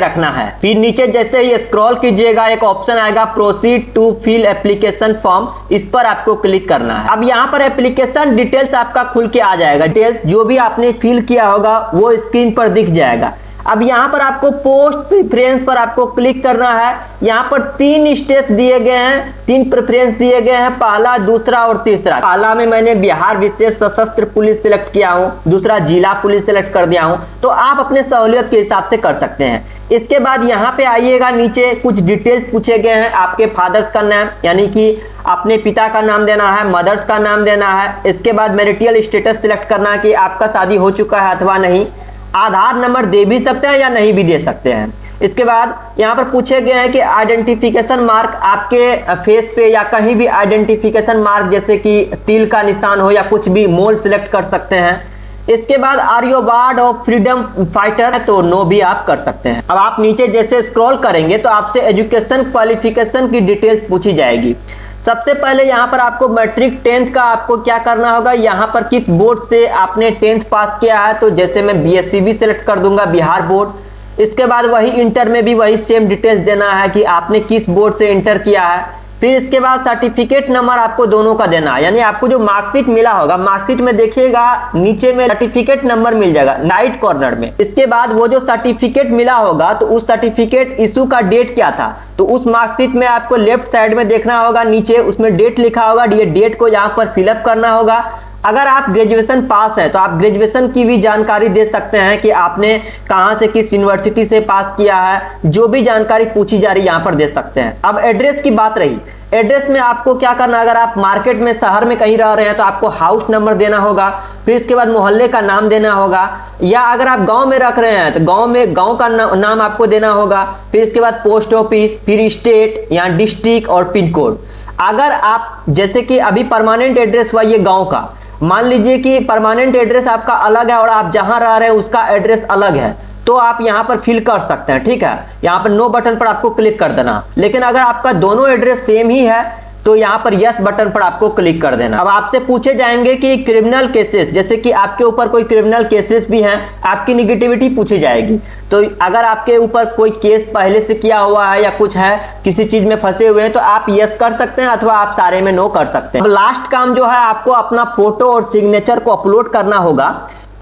रखना है। फिर नीचे जैसे ही स्क्रॉल कीजिएगा एक ऑप्शन आएगा proceed to fill application form, इस पर आपको क्लिक करना है। अब यहाँ पर एप्लीकेशन डिटेल्स आपका खुल के आ जाएगा। डिटेल्स जो भी आपने फिल किया होगा वो स्क्रीन पर दिख जाएगा। अब यहाँ पर आपको पोस्ट प्रेफरेंस पर आपको क्लिक करना है। यहाँ पर 3 स्टेप दिए गए हैं, 3 प्रेफरेंस दिए गए हैं, पहला, दूसरा और तीसरा। पहला में मैंने बिहार विशेष सशस्त्र पुलिस सिलेक्ट किया हूँ, दूसरा जिला पुलिस सिलेक्ट कर दिया हूँ। तो आप अपने सहूलियत के हिसाब से कर सकते हैं। इसके बाद यहाँ पे आइएगा, नीचे कुछ डिटेल्स पूछे गए हैं। आपके फादर्स का नाम यानी कि अपने पिता का नाम देना है, मदर्स का नाम देना है। इसके बाद मैरिटल स्टेटस सिलेक्ट करना है कि आपका शादी हो चुका है अथवा नहीं। आधार नंबर दे भी सकते हैं या नहीं भी दे सकते हैं। इसके बाद यहाँ पर पूछे गए हैं कि आइडेंटिफिकेशन मार्क आपके फेस पे या कहीं भी आइडेंटिफिकेशन मार्क जैसे कि तिल का निशान हो या कुछ भी मोल सिलेक्ट कर सकते हैं। इसके बाद are you ward of freedom fighter, तो नो भी आप कर सकते हैं। अब आप नीचे जैसे स्क्रॉल करेंगे तो आपसे एजुकेशन क्वालिफिकेशन की डिटेल्स पूछी जाएगी। सबसे पहले यहाँ पर आपको मैट्रिक 10th का आपको क्या करना होगा, यहाँ पर किस बोर्ड से आपने 10th पास किया है। तो जैसे मैं बीएससीबी सेलेक्ट कर दूंगा, बिहार बोर्ड। इसके बाद वही इंटर में भी वही सेम डिटेल्स देना है कि आपने किस बोर्ड से इंटर किया है। फिर इसके बाद सर्टिफिकेट नंबर आपको दोनों का देना है, यानी आपको जो मार्कशीट मिला होगा, मार्कशीट में देखिएगा नीचे में सर्टिफिकेट नंबर मिल जाएगा राइट कॉर्नर में। इसके बाद वो जो सर्टिफिकेट मिला होगा तो उस सर्टिफिकेट इशू का डेट क्या था, तो उस मार्कशीट में आपको लेफ्ट साइड में देखना होगा, नीचे उसमें डेट लिखा होगा। ये डेट को यहाँ पर फिलअप करना होगा। अगर आप ग्रेजुएशन पास है तो आप ग्रेजुएशन की भी जानकारी दे सकते हैं कि आपने कहां से किस यूनिवर्सिटी से पास किया है, जो भी जानकारी पूछी जा रही है यहाँ पर दे सकते हैं। अब एड्रेस की बात रही, एड्रेस में आपको क्या करना, अगर आप मार्केट में शहर में कहीं रह रहे हैं तो आपको हाउस नंबर देना होगा। फिर इसके बाद मोहल्ले का नाम देना होगा, या अगर आप गांव में रख रहे हैं तो गांव का नाम आपको देना होगा। फिर इसके बाद पोस्ट ऑफिस, फिर स्टेट या डिस्ट्रिक्ट और पिन कोड। अगर आप जैसे कि अभी परमानेंट एड्रेस हुआ ये गांव का, मान लीजिए कि परमानेंट एड्रेस आपका अलग है और आप जहां रह रहे हैं उसका एड्रेस अलग है, तो आप यहां पर फिल कर सकते हैं, ठीक है। यहां पर नो बटन पर आपको क्लिक कर देना। लेकिन अगर आपका दोनों एड्रेस सेम ही है तो यहां पर यस बटन पर आपको क्लिक कर देना। अब आपसे पूछे जाएंगे कि क्रिमिनल केसेस, जैसे कि आपके ऊपर कोई क्रिमिनल केसेस भी हैं, आपकी निगेटिविटी पूछी जाएगी। तो अगर आपके ऊपर कोई केस पहले से किया हुआ है या कुछ है, किसी चीज में फंसे हुए हैं, तो आप यस कर सकते हैं अथवा आप सारे में नो कर सकते हैं। अब लास्ट काम जो है, आपको अपना फोटो और सिग्नेचर को अपलोड करना होगा।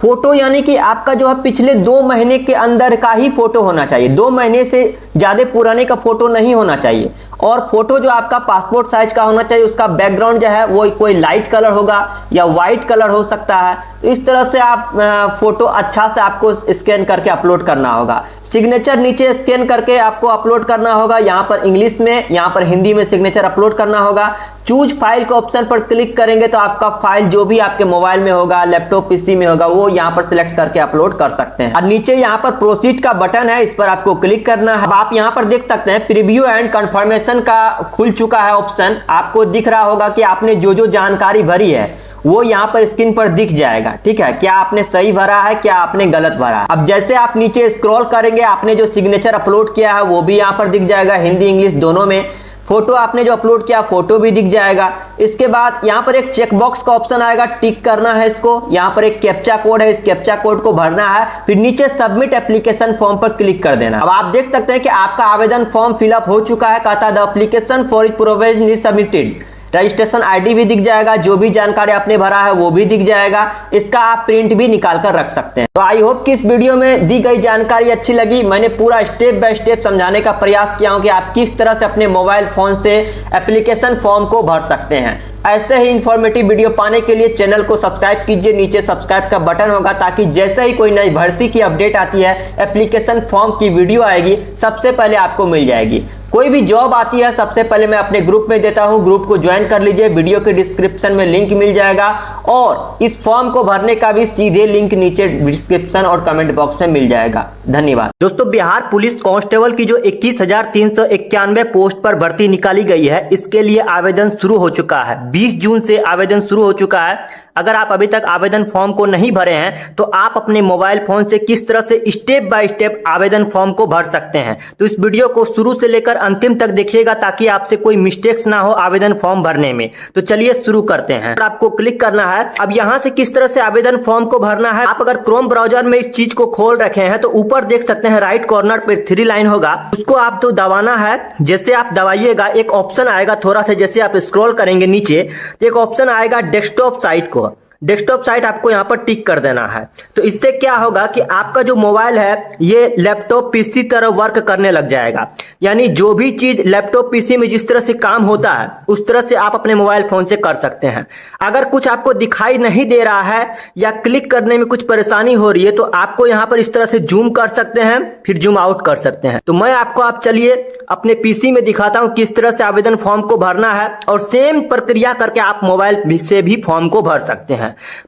फोटो यानी कि आपका जो है पिछले 2 महीने के अंदर का ही फोटो होना चाहिए, 2 महीने से ज्यादा पुराने का फोटो नहीं होना चाहिए। और फोटो जो आपका पासपोर्ट साइज का होना चाहिए, उसका बैकग्राउंड जो है वो कोई लाइट कलर होगा या व्हाइट कलर हो सकता है। इस तरह से आप फोटो अच्छा से आपको स्कैन करके अपलोड करना होगा। सिग्नेचर नीचे स्कैन करके आपको अपलोड करना होगा, यहाँ पर इंग्लिश में, यहाँ पर हिंदी में सिग्नेचर अपलोड करना होगा। चूज फाइल के ऑप्शन पर क्लिक करेंगे तो आपका फाइल जो भी आपके मोबाइल में होगा, लैपटॉप पीसी में होगा, वो यहाँ पर सिलेक्ट करके अपलोड कर सकते हैं। और नीचे यहाँ पर प्रोसीड का बटन है, इस पर आपको क्लिक करना है। अब आप यहाँ पर देख सकते हैं प्रीव्यू एंड कंफर्मेशन का खुल चुका है ऑप्शन। आपको दिख रहा होगा कि आपने जो जो जानकारी भरी है वो यहाँ पर स्क्रीन पर दिख जाएगा, ठीक है। क्या आपने सही भरा है, क्या आपने गलत भरा है। अब जैसे आप नीचे स्क्रॉल करेंगे, आपने जो सिग्नेचर अपलोड किया है वो भी यहाँ पर दिख जाएगा, हिंदी इंग्लिश दोनों में। फोटो आपने जो अपलोड किया फोटो भी दिख जाएगा। इसके बाद यहाँ पर एक चेकबॉक्स का ऑप्शन आएगा, टिक करना है इसको। यहाँ पर एक कैप्चा कोड है, इस कैप्चा कोड को भरना है, फिर नीचे सबमिट एप्लीकेशन फॉर्म पर क्लिक कर देना। अब आप देख सकते हैं कि आपका आवेदन फॉर्म फिलअप हो चुका है। कहता है the application for provisionally submitted. Registration ID भी दिख जाएगा, जो भी जानकारी आपने भरा है वो भी दिख जाएगा। इसका आप प्रिंट भी निकाल कर रख सकते हैं। तो आई होप कि इस वीडियो में दी गई जानकारी अच्छी लगी। मैंने पूरा स्टेप बाय स्टेप समझाने का प्रयास किया हूं कि आप किस तरह से अपने मोबाइल फोन से एप्लीकेशन फॉर्म को भर सकते हैं। ऐसे ही इंफॉर्मेटिव वीडियो पाने के लिए चैनल को सब्सक्राइब कीजिए, नीचे सब्सक्राइब का बटन होगा, ताकि जैसे ही कोई नई भर्ती की अपडेट आती है, एप्लीकेशन फॉर्म की वीडियो आएगी, सबसे पहले आपको मिल जाएगी। कोई भी जॉब आती है सबसे पहले मैं अपने ग्रुप में देता हूं, ग्रुप को ज्वाइन कर लीजिए, वीडियो के डिस्क्रिप्शन में लिंक मिल जाएगा और इस फॉर्म को भरने का भी सीधे लिंक नीचे डिस्क्रिप्शन और कमेंट बॉक्स में मिल जाएगा। धन्यवाद दोस्तों। बिहार पुलिस कांस्टेबल की जो 21,391 पोस्ट पर भर्ती निकाली गई है, इसके लिए आवेदन शुरू हो चुका है। 20 जून से आवेदन शुरू हो चुका है। अगर आप अभी तक आवेदन फॉर्म को नहीं भरे हैं तो आप अपने मोबाइल फोन से किस तरह से स्टेप बाय स्टेप आवेदन फॉर्म को भर सकते हैं, तो इस वीडियो को शुरू से लेकर अंतिम तक देखिएगा, ताकि आपसे कोई मिस्टेक्स ना हो आवेदन फॉर्म भरने में। तो चलिए शुरू करते हैं। आपको क्लिक करना है। अब यहां से किस तरह से आवेदन फॉर्म को भरना है, आप अगर क्रोम ब्राउजर में इस चीज को खोल रखे हैं तो ऊपर देख सकते हैं राइट कॉर्नर पर 3 लाइन होगा, उसको आप तो दबाना है। जैसे आप दबाइएगा एक ऑप्शन आएगा, थोड़ा सा जैसे आप स्क्रॉल करेंगे नीचे तो एक ऑप्शन आएगा डेस्कटॉप साइट को। डेस्कटॉप साइट आपको यहां पर टिक कर देना है। तो इससे क्या होगा कि आपका जो मोबाइल है ये लैपटॉप पीसी तरह वर्क करने लग जाएगा। यानी जो भी चीज लैपटॉप पीसी में जिस तरह से काम होता है उस तरह से आप अपने मोबाइल फोन से कर सकते हैं। अगर कुछ आपको दिखाई नहीं दे रहा है या क्लिक करने में कुछ परेशानी हो रही है तो आपको यहां पर इस तरह से जूम कर सकते हैं, फिर जूम आउट कर सकते हैं। तो मैं आपको आप चलिए अपने पीसी में दिखाता हूं किस तरह से आवेदन फॉर्म को भरना है, और सेम प्रक्रिया करके आप मोबाइल से भी फॉर्म को भर सकते हैं।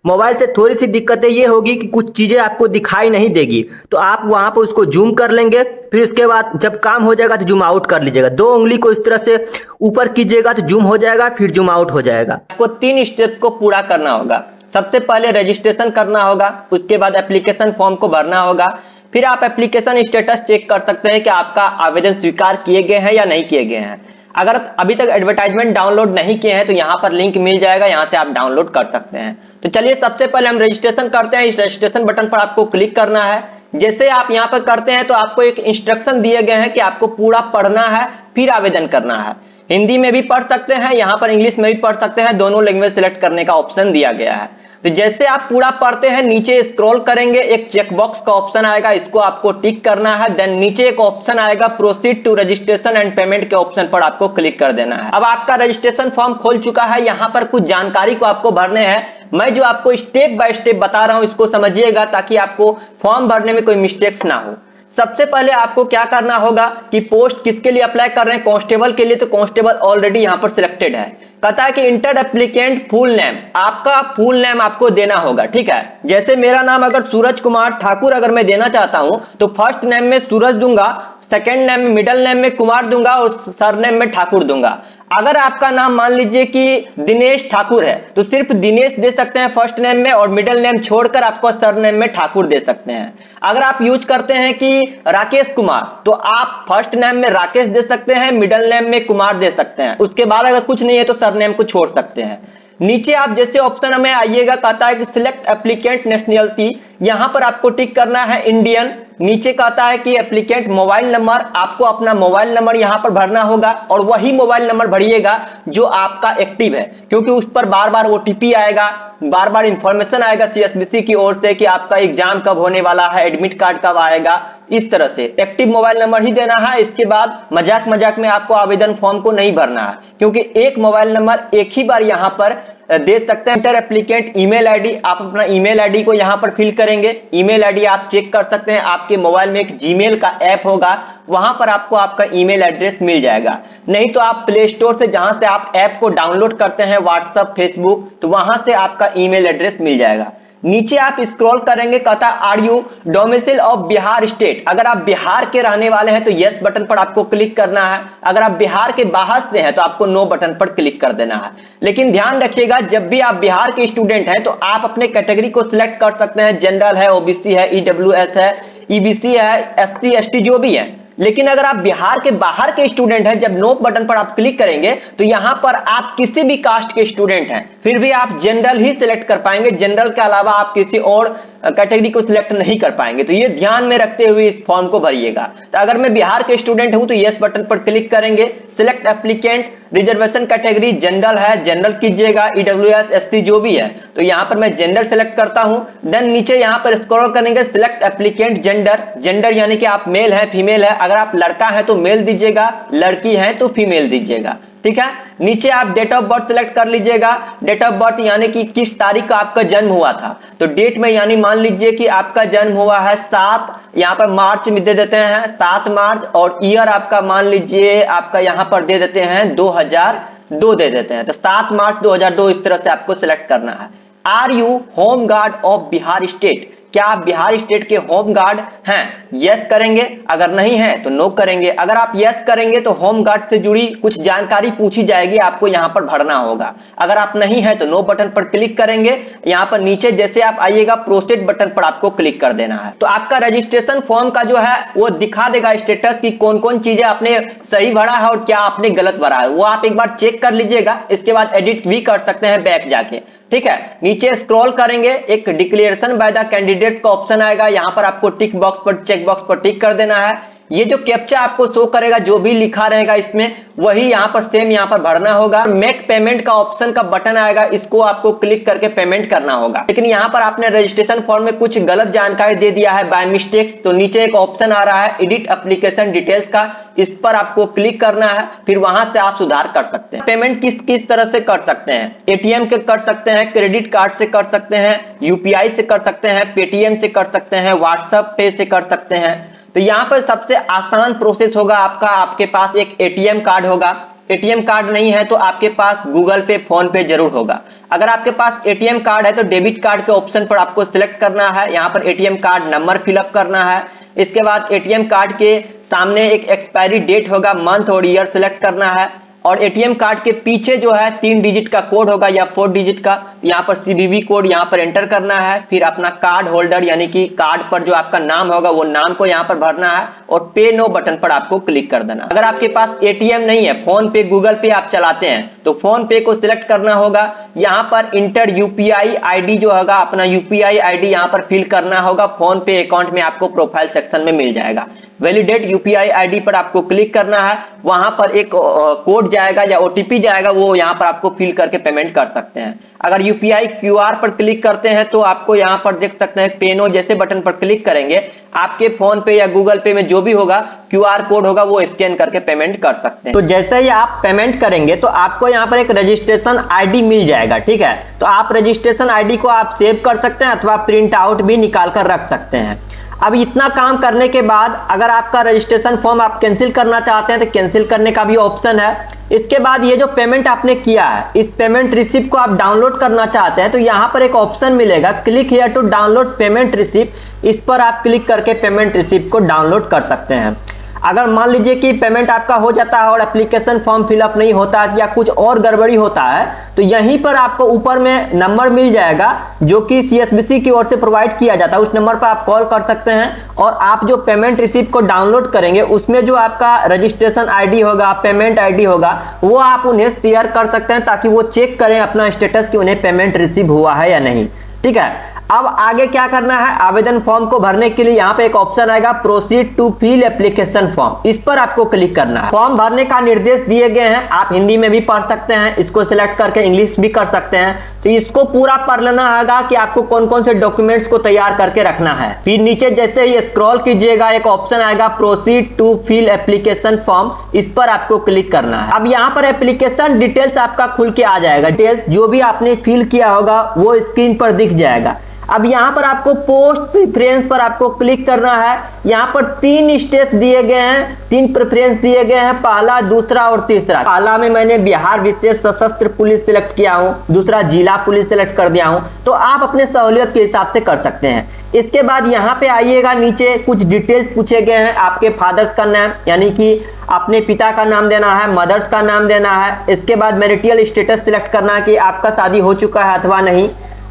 मोबाइल से थोड़ी सी दिक्कतें ये होगी कि कुछ चीजें आपको दिखाई नहीं देगी, तो आप वहां पर उसको जूम कर लेंगे, फिर उसके बाद जब काम हो जाएगा तो जूम आउट कर लीजिएगा। 2 उंगली को इस तरह से ऊपर कीजिएगा तो जूम हो जाएगा, फिर जूम आउट हो जाएगा। आपको 3 स्टेप्स को पूरा करना होगा। सबसे पहले रजिस्ट्रेशन करना होगा, उसके बाद एप्लीकेशन फॉर्म को भरना होगा, फिर आप एप्लीकेशन स्टेटस चेक कर सकते हैं कि आपका आवेदन स्वीकार किए गए हैं या नहीं किए गए हैं। अगर अभी तक एडवर्टाइजमेंट डाउनलोड नहीं किए हैं तो यहाँ पर लिंक मिल जाएगा, यहाँ से आप डाउनलोड कर सकते हैं। तो चलिए सबसे पहले हम रजिस्ट्रेशन करते हैं। इस रजिस्ट्रेशन बटन पर आपको क्लिक करना है। जैसे आप यहाँ पर करते हैं तो आपको एक इंस्ट्रक्शन दिए गए हैं कि आपको पूरा पढ़ना है फिर आवेदन करना है। हिंदी में भी पढ़ सकते हैं, यहाँ पर इंग्लिश में भी पढ़ सकते हैं, दोनों लैंग्वेज सिलेक्ट करने का ऑप्शन दिया गया है। तो जैसे आप पूरा पढ़ते हैं नीचे स्क्रॉल करेंगे, एक चेकबॉक्स का ऑप्शन आएगा, इसको आपको टिक करना है। देन नीचे एक ऑप्शन आएगा proceed to registration and payment के ऑप्शन पर आपको क्लिक कर देना है। अब आपका रजिस्ट्रेशन फॉर्म खोल चुका है। यहाँ पर कुछ जानकारी को आपको भरने हैं। मैं जो आपको स्टेप बाय स्टेप बता रहा हूं इसको समझिएगा, ताकि आपको फॉर्म भरने में कोई मिस्टेक्स ना हो। सबसे पहले आपको क्या करना होगा कि पोस्ट किसके लिए अप्लाई कर रहे हैं, कांस्टेबल के लिए, तो कांस्टेबल ऑलरेडी यहां पर सिलेक्टेड है। कहता है कि इंटर एप्लीकेंट फुल नेम, आपका फुल नेम आपको देना होगा, ठीक है। जैसे मेरा नाम अगर सूरज कुमार ठाकुर अगर मैं देना चाहता हूं तो फर्स्ट नेम में सूरज दूंगा, सेकंड नेम में मिडिल नेम में कुमार दूंगा और सरनेम में ठाकुर दूंगा। अगर आपका नाम मान लीजिए कि दिनेश ठाकुर है तो सिर्फ दिनेश दे सकते हैं फर्स्ट नेम में, और मिडिल नेम छोड़कर आपको सरनेम में ठाकुर दे सकते हैं। अगर आप यूज करते हैं कि राकेश कुमार तो आप फर्स्ट नेम में राकेश दे सकते हैं, मिडिल नेम में कुमार दे सकते हैं। उसके बाद अगर कुछ नहीं है तो सरनेम को छोड़ सकते हैं। नीचे आप जैसे ऑप्शन में आइएगा, कहता है कि सिलेक्ट एप्लीकेंट नेशनलिटी, यहां पर आपको टिक करना है इंडियन। नीचे कहता है कि एप्लीकेंट मोबाइल नंबर, आपको अपना मोबाइल नंबर यहां पर भरना होगा, और वही मोबाइल नंबर भरिएगा जो आपका एक्टिव है, क्योंकि उस पर बार बार ओटीपी आएगा, बार बार इंफॉर्मेशन आएगा सीएसबीसी की ओर से कि आपका एग्जाम कब होने वाला है, एडमिट कार्ड कब आएगा। इस तरह से एक्टिव मोबाइल नंबर ही देना है। इसके बाद मजाक मजाक में आपको आवेदन फॉर्म को नहीं भरना है, क्योंकि एक मोबाइल नंबर एक ही बार यहां पर दे सकते हैं। इंटर एप्लीकेंट ईमेल आईडी, आप अपना ईमेल आईडी को यहां पर फिल करेंगे। ईमेल आईडी आप चेक कर सकते हैं, आपके मोबाइल में एक जीमेल का ऐप होगा, वहां पर आपको आपका ईमेल एड्रेस मिल जाएगा। नहीं तो आप प्ले स्टोर से जहां से आप ऐप को डाउनलोड करते हैं, व्हाट्सएप, फेसबुक, तो वहां से आपका ईमेल एड्रेस मिल जाएगा। नीचे आप स्क्रॉल करेंगे, कहता are you domicile of Bihar state, अगर आप बिहार के रहने वाले हैं तो यस बटन पर आपको क्लिक करना है। अगर आप बिहार के बाहर से हैं तो आपको नो बटन पर क्लिक कर देना है। लेकिन ध्यान रखिएगा, जब भी आप बिहार के स्टूडेंट हैं तो आप अपने कैटेगरी को सिलेक्ट कर सकते हैं। जनरल है, ओबीसी है, ईडब्ल्यूएस है, ईबीसी है, एससी एसटी जो भी है, लेकिन अगर आप बिहार के बाहर के स्टूडेंट हैं, जब नो बटन पर आप क्लिक करेंगे तो यहां पर आप किसी भी कास्ट के स्टूडेंट हैं फिर भी आप जनरल ही सिलेक्ट कर पाएंगे, जनरल के अलावा आप किसी और कैटेगरी को सिलेक्ट नहीं कर पाएंगे। तो ये ध्यान में रखते हुए इस फॉर्म को भरिएगा। तो अगर मैं बिहार के स्टूडेंट हूं तो यस बटन पर क्लिक करेंगे, select applicant, reservation category general है, जनरल कीजिएगा, ईडब्ल्यूएस एससी जो भी है, तो यहां पर मैं जनरल सेलेक्ट करता हूं। देन नीचे यहां पर स्क्रॉल करेंगे, सिलेक्ट एप्लीकेंट जेंडर, जेंडर यानी कि आप मेल है फीमेल है, अगर आप लड़का है तो मेल दीजिएगा, लड़की है तो फीमेल दीजिएगा, ठीक है। नीचे आप डेट ऑफ बर्थ सिलेक्ट कर लीजिएगा, डेट ऑफ बर्थ यानी कि किस तारीख का आपका जन्म हुआ था, तो डेट में यानी मान लीजिए कि आपका जन्म हुआ है 7, यहां पर मार्च में दे देते हैं 7 मार्च, और ईयर आपका मान लीजिए आपका यहां पर दे देते हैं 2002 दे देते हैं, तो 7 मार्च 2002 इस तरह से आपको सिलेक्ट करना है। Are you home guard of Bihar state, क्या आप बिहार स्टेट के होम गार्ड हैं? यस करेंगे, अगर नहीं है तो नो करेंगे। अगर आप यस करेंगे तो होम गार्ड से जुड़ी कुछ जानकारी पूछी जाएगी, आपको यहां पर भरना होगा। अगर आप नहीं है तो नो बटन पर क्लिक करेंगे, यहां पर नीचे जैसे आप आइएगा प्रोसीड बटन पर आपको क्लिक कर देना है। तो आपका रजिस्ट्रेशन फॉर्म का जो है वो दिखा देगा स्टेटस की कौन कौन चीजें आपने सही भरा है और क्या आपने गलत भरा है, वो आप एक बार चेक कर लीजिएगा। इसके बाद एडिट भी कर सकते हैं बैक जाके, ठीक है। नीचे स्क्रॉल करेंगे, एक डिक्लेरेशन बाय द कैंडिडेट्स का ऑप्शन आएगा, यहां पर आपको टिक बॉक्स पर चेक बॉक्स पर टिक कर देना है। ये जो कैप्चा आपको शो करेगा, जो भी लिखा रहेगा इसमें वही यहां पर सेम यहां पर भरना होगा। मेक पेमेंट का ऑप्शन का बटन आएगा, इसको आपको क्लिक करके पेमेंट करना होगा। लेकिन यहां पर आपने रजिस्ट्रेशन फॉर्म में कुछ गलत जानकारी दे दिया है बाय मिस्टेक्स, तो नीचे एक ऑप्शन आ रहा है एडिट एप्लीकेशन डिटेल्स का, इस पर आपको क्लिक करना है, फिर वहां से आप सुधार कर सकते हैं। पेमेंट किस किस तरह से कर सकते हैं? एटीएम के कर सकते हैं, क्रेडिट कार्ड से कर सकते हैं, यूपीआई से कर सकते हैं, पेटीएम से कर सकते हैं, व्हाट्सएप पे से कर सकते हैं। तो यहां पर सबसे आसान प्रोसेस होगा आपका, आपके पास एक एटीएम कार्ड होगा। एटीएम कार्ड नहीं है तो आपके पास गूगल पे, फोन पे जरूर होगा। अगर आपके पास एटीएम कार्ड है तो डेबिट कार्ड के ऑप्शन पर आपको सिलेक्ट करना है, यहां पर एटीएम कार्ड नंबर फिलअप करना है। इसके बाद एटीएम कार्ड के सामने एक एक्सपायरी डेट होगा, मंथ और ईयर सिलेक्ट करना है, और एटीएम कार्ड के पीछे जो है 3 डिजिट का कोड होगा या 4 डिजिट का, यहाँ पर सीवीवी कोड यहाँ पर एंटर करना है। फिर अपना कार्ड होल्डर यानी कि कार्ड पर जो आपका नाम होगा वो नाम को यहाँ पर भरना है, और पे नो बटन पर आपको क्लिक कर देना। अगर आपके पास एटीएम नहीं है, फोन पे गूगल पे आप चलाते हैं, तो फोन पे को सिलेक्ट करना होगा। यहाँ पर इंटर यूपीआई आईडी जो होगा, अपना यूपीआई आईडी यहाँ पर फिल करना होगा। फोन पे अकाउंट में आपको प्रोफाइल सेक्शन में मिल जाएगा। वैलिडेट यूपीआई आईडी पर आपको क्लिक करना है, वहां पर एक कोड जाएगा या ओटीपी जाएगा, वो यहां पर आपको फिल करके पेमेंट कर सकते हैं। अगर यूपीआई क्यूआर पर क्लिक करते हैं तो आपको यहां पर देख सकते हैं पेनो जैसे बटन पर क्लिक करेंगे, आपके फोन पे या गूगल पे में जो भी होगा क्यूआर कोड होगा वो स्कैन करके पेमेंट कर सकते हैं। तो जैसे ही आप पेमेंट करेंगे तो आपको यहाँ पर एक रजिस्ट्रेशन आईडी मिल जाएगा, ठीक है। तो आप रजिस्ट्रेशन आईडी को आप सेव कर सकते हैं अथवा प्रिंट आउट भी निकाल कर रख सकते हैं। अब इतना काम करने के बाद अगर आपका रजिस्ट्रेशन फॉर्म आप कैंसिल करना चाहते हैं तो कैंसिल करने का भी ऑप्शन है। इसके बाद ये जो पेमेंट आपने किया है, इस पेमेंट रिसिप्ट को आप डाउनलोड करना चाहते हैं तो यहाँ पर एक ऑप्शन मिलेगा, click here to download payment receipt. इस पर आप क्लिक करके पेमेंट रिसिप्ट को डाउनलोड कर सकते हैं। अगर मान लीजिए कि पेमेंट आपका हो जाता है और एप्लीकेशन फॉर्म फिलअप नहीं होता है या कुछ और गड़बड़ी होता है, तो यहीं पर आपको ऊपर में नंबर मिल जाएगा जो कि सीएसबीसी की ओर से प्रोवाइड किया जाता है। उस नंबर पर आप कॉल कर सकते हैं और आप जो पेमेंट रिसिप्ट को डाउनलोड करेंगे उसमें जो आपका रजिस्ट्रेशन आईडी होगा, पेमेंट आईडी होगा, वो आप उन्हें शेयर कर सकते हैं ताकि वो चेक करें अपना स्टेटस कि उन्हें पेमेंट रिसीव हुआ है या नहीं, ठीक है। अब आगे क्या करना है, आवेदन फॉर्म को भरने के लिए यहाँ पे एक ऑप्शन आएगा proceed to fill application form, इस पर आपको क्लिक करना है। फॉर्म भरने का निर्देश दिए गए हैं, आप हिंदी में भी पढ़ सकते हैं, इसको सिलेक्ट करके इंग्लिश भी कर सकते हैं। तो इसको पूरा पढ़ लेना होगा कि आपको कौन कौन से डॉक्यूमेंट्स को तैयार करके रखना है। फिर नीचे जैसे ही स्क्रॉल कीजिएगा एक ऑप्शन आएगा proceed to fill application form, इस पर आपको क्लिक करना है। अब यहाँ पर एप्लीकेशन डिटेल्स आपका खुल के आ जाएगा, डिटेल्स जो भी आपने फिल किया होगा वो स्क्रीन पर दिख जाएगा। अब यहाँ पर आपको पोस्ट प्रेफरेंस पर आपको क्लिक करना है। यहाँ पर 3 स्टेप दिए गए हैं, 3 प्रेफरेंस दिए गए हैं, पहला, दूसरा और तीसरा। पहला में मैंने बिहार विशेष सशस्त्र पुलिस सिलेक्ट किया हूँ, दूसरा जिला पुलिस सिलेक्ट कर दिया हूँ, तो आप अपने सहूलियत के हिसाब से कर सकते हैं। इसके बाद यहाँ पे आइएगा, नीचे कुछ डिटेल्स पूछे गए हैं, आपके फादर्स का नाम यानी कि अपने पिता का नाम देना है, मदर्स का नाम देना है। इसके बाद मैरिटल स्टेटस सिलेक्ट करना है कि आपका शादी हो चुका है अथवा नहीं।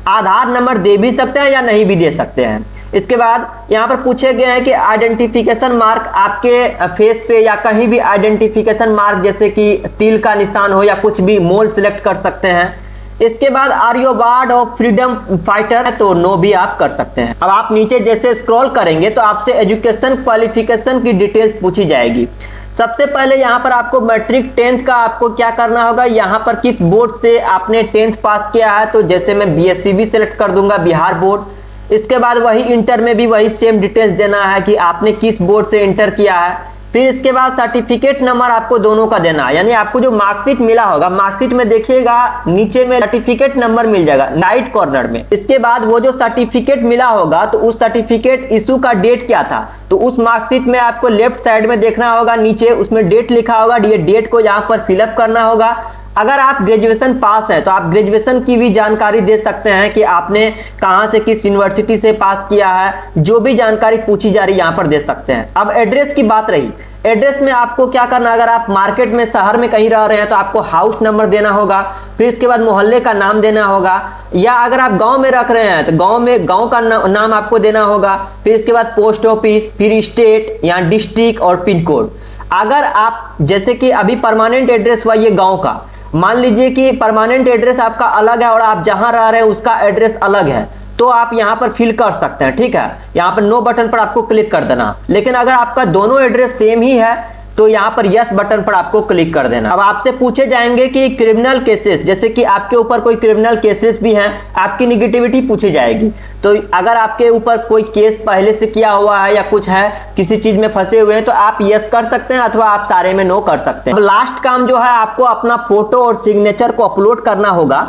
आधार नंबर दे भी सकते हैं या नहीं भी दे सकते हैं। इसके बाद यहाँ पर पूछे गए हैं कि आइडेंटिफिकेशन मार्क आपके फेस पे या कहीं भी आइडेंटिफिकेशन मार्क जैसे कि तिल का निशान हो या कुछ भी मोल सिलेक्ट कर सकते हैं। इसके बाद are you ward of freedom fighter, तो नो भी आप कर सकते हैं। अब आप नीचे जैसे स्क्रॉल करेंगे तो आपसे एजुकेशन क्वालिफिकेशन की डिटेल्स पूछी जाएगी। सबसे पहले यहाँ पर आपको मैट्रिक 10th का आपको क्या करना होगा, यहाँ पर किस बोर्ड से आपने 10th पास किया है, तो जैसे मैं बीएससीबी सेलेक्ट कर दूंगा, बिहार बोर्ड। इसके बाद वही इंटर में भी वही सेम डिटेल्स देना है कि आपने किस बोर्ड से इंटर किया है। फिर इसके बाद सर्टिफिकेट नंबर आपको दोनों का देना है, यानी आपको जो मार्कशीट मिला होगा, मार्कशीट में देखिएगा नीचे में सर्टिफिकेट नंबर मिल जाएगा राइट कॉर्नर में। इसके बाद वो जो सर्टिफिकेट मिला होगा तो उस सर्टिफिकेट इशू का डेट क्या था, तो उस मार्कशीट में आपको लेफ्ट साइड में देखना होगा, नीचे उसमें डेट लिखा होगा, ये डेट को यहाँ पर फिलअप करना होगा। अगर आप ग्रेजुएशन पास है तो आप ग्रेजुएशन की भी जानकारी दे सकते हैं कि आपने कहां से किस यूनिवर्सिटी से पास किया है, जो भी जानकारी पूछी जा रही है यहां पर दे सकते हैं। अब एड्रेस की बात रही, एड्रेस में आपको क्या करना, अगर आप मार्केट में शहर में कहीं रह रहे हैं तो आपको हाउस नंबर देना होगा, फिर इसके बाद मोहल्ले का नाम देना होगा, या अगर आप गांव में रख रहे हैं तो गांव में गांव का नाम आपको देना होगा, फिर इसके बाद पोस्ट ऑफिस, फिर स्टेट या डिस्ट्रिक्ट और पिन कोड। अगर आप जैसे कि अभी परमानेंट एड्रेस हुआ ये गांव का, मान लीजिए कि परमानेंट एड्रेस आपका अलग है और आप जहां रह रहे हैं उसका एड्रेस अलग है, तो आप यहां पर फिल कर सकते हैं, ठीक है। यहां पर नो बटन पर आपको क्लिक कर देना। लेकिन अगर आपका दोनों एड्रेस सेम ही है तो यहां पर यस बटन पर आपको क्लिक कर देना। अब आपसे पूछे जाएंगे कि क्रिमिनल केसेस, जैसे कि आपके ऊपर कोई क्रिमिनल केसेस भी हैं, आपकी निगेटिविटी पूछी जाएगी। तो अगर आपके ऊपर कोई केस पहले से किया हुआ है या कुछ है, किसी चीज में फंसे हुए हैं, तो आप यस कर सकते हैं अथवा आप सारे में नो कर सकते हैं। अब लास्ट काम जो है, आपको अपना फोटो और सिग्नेचर को अपलोड करना होगा।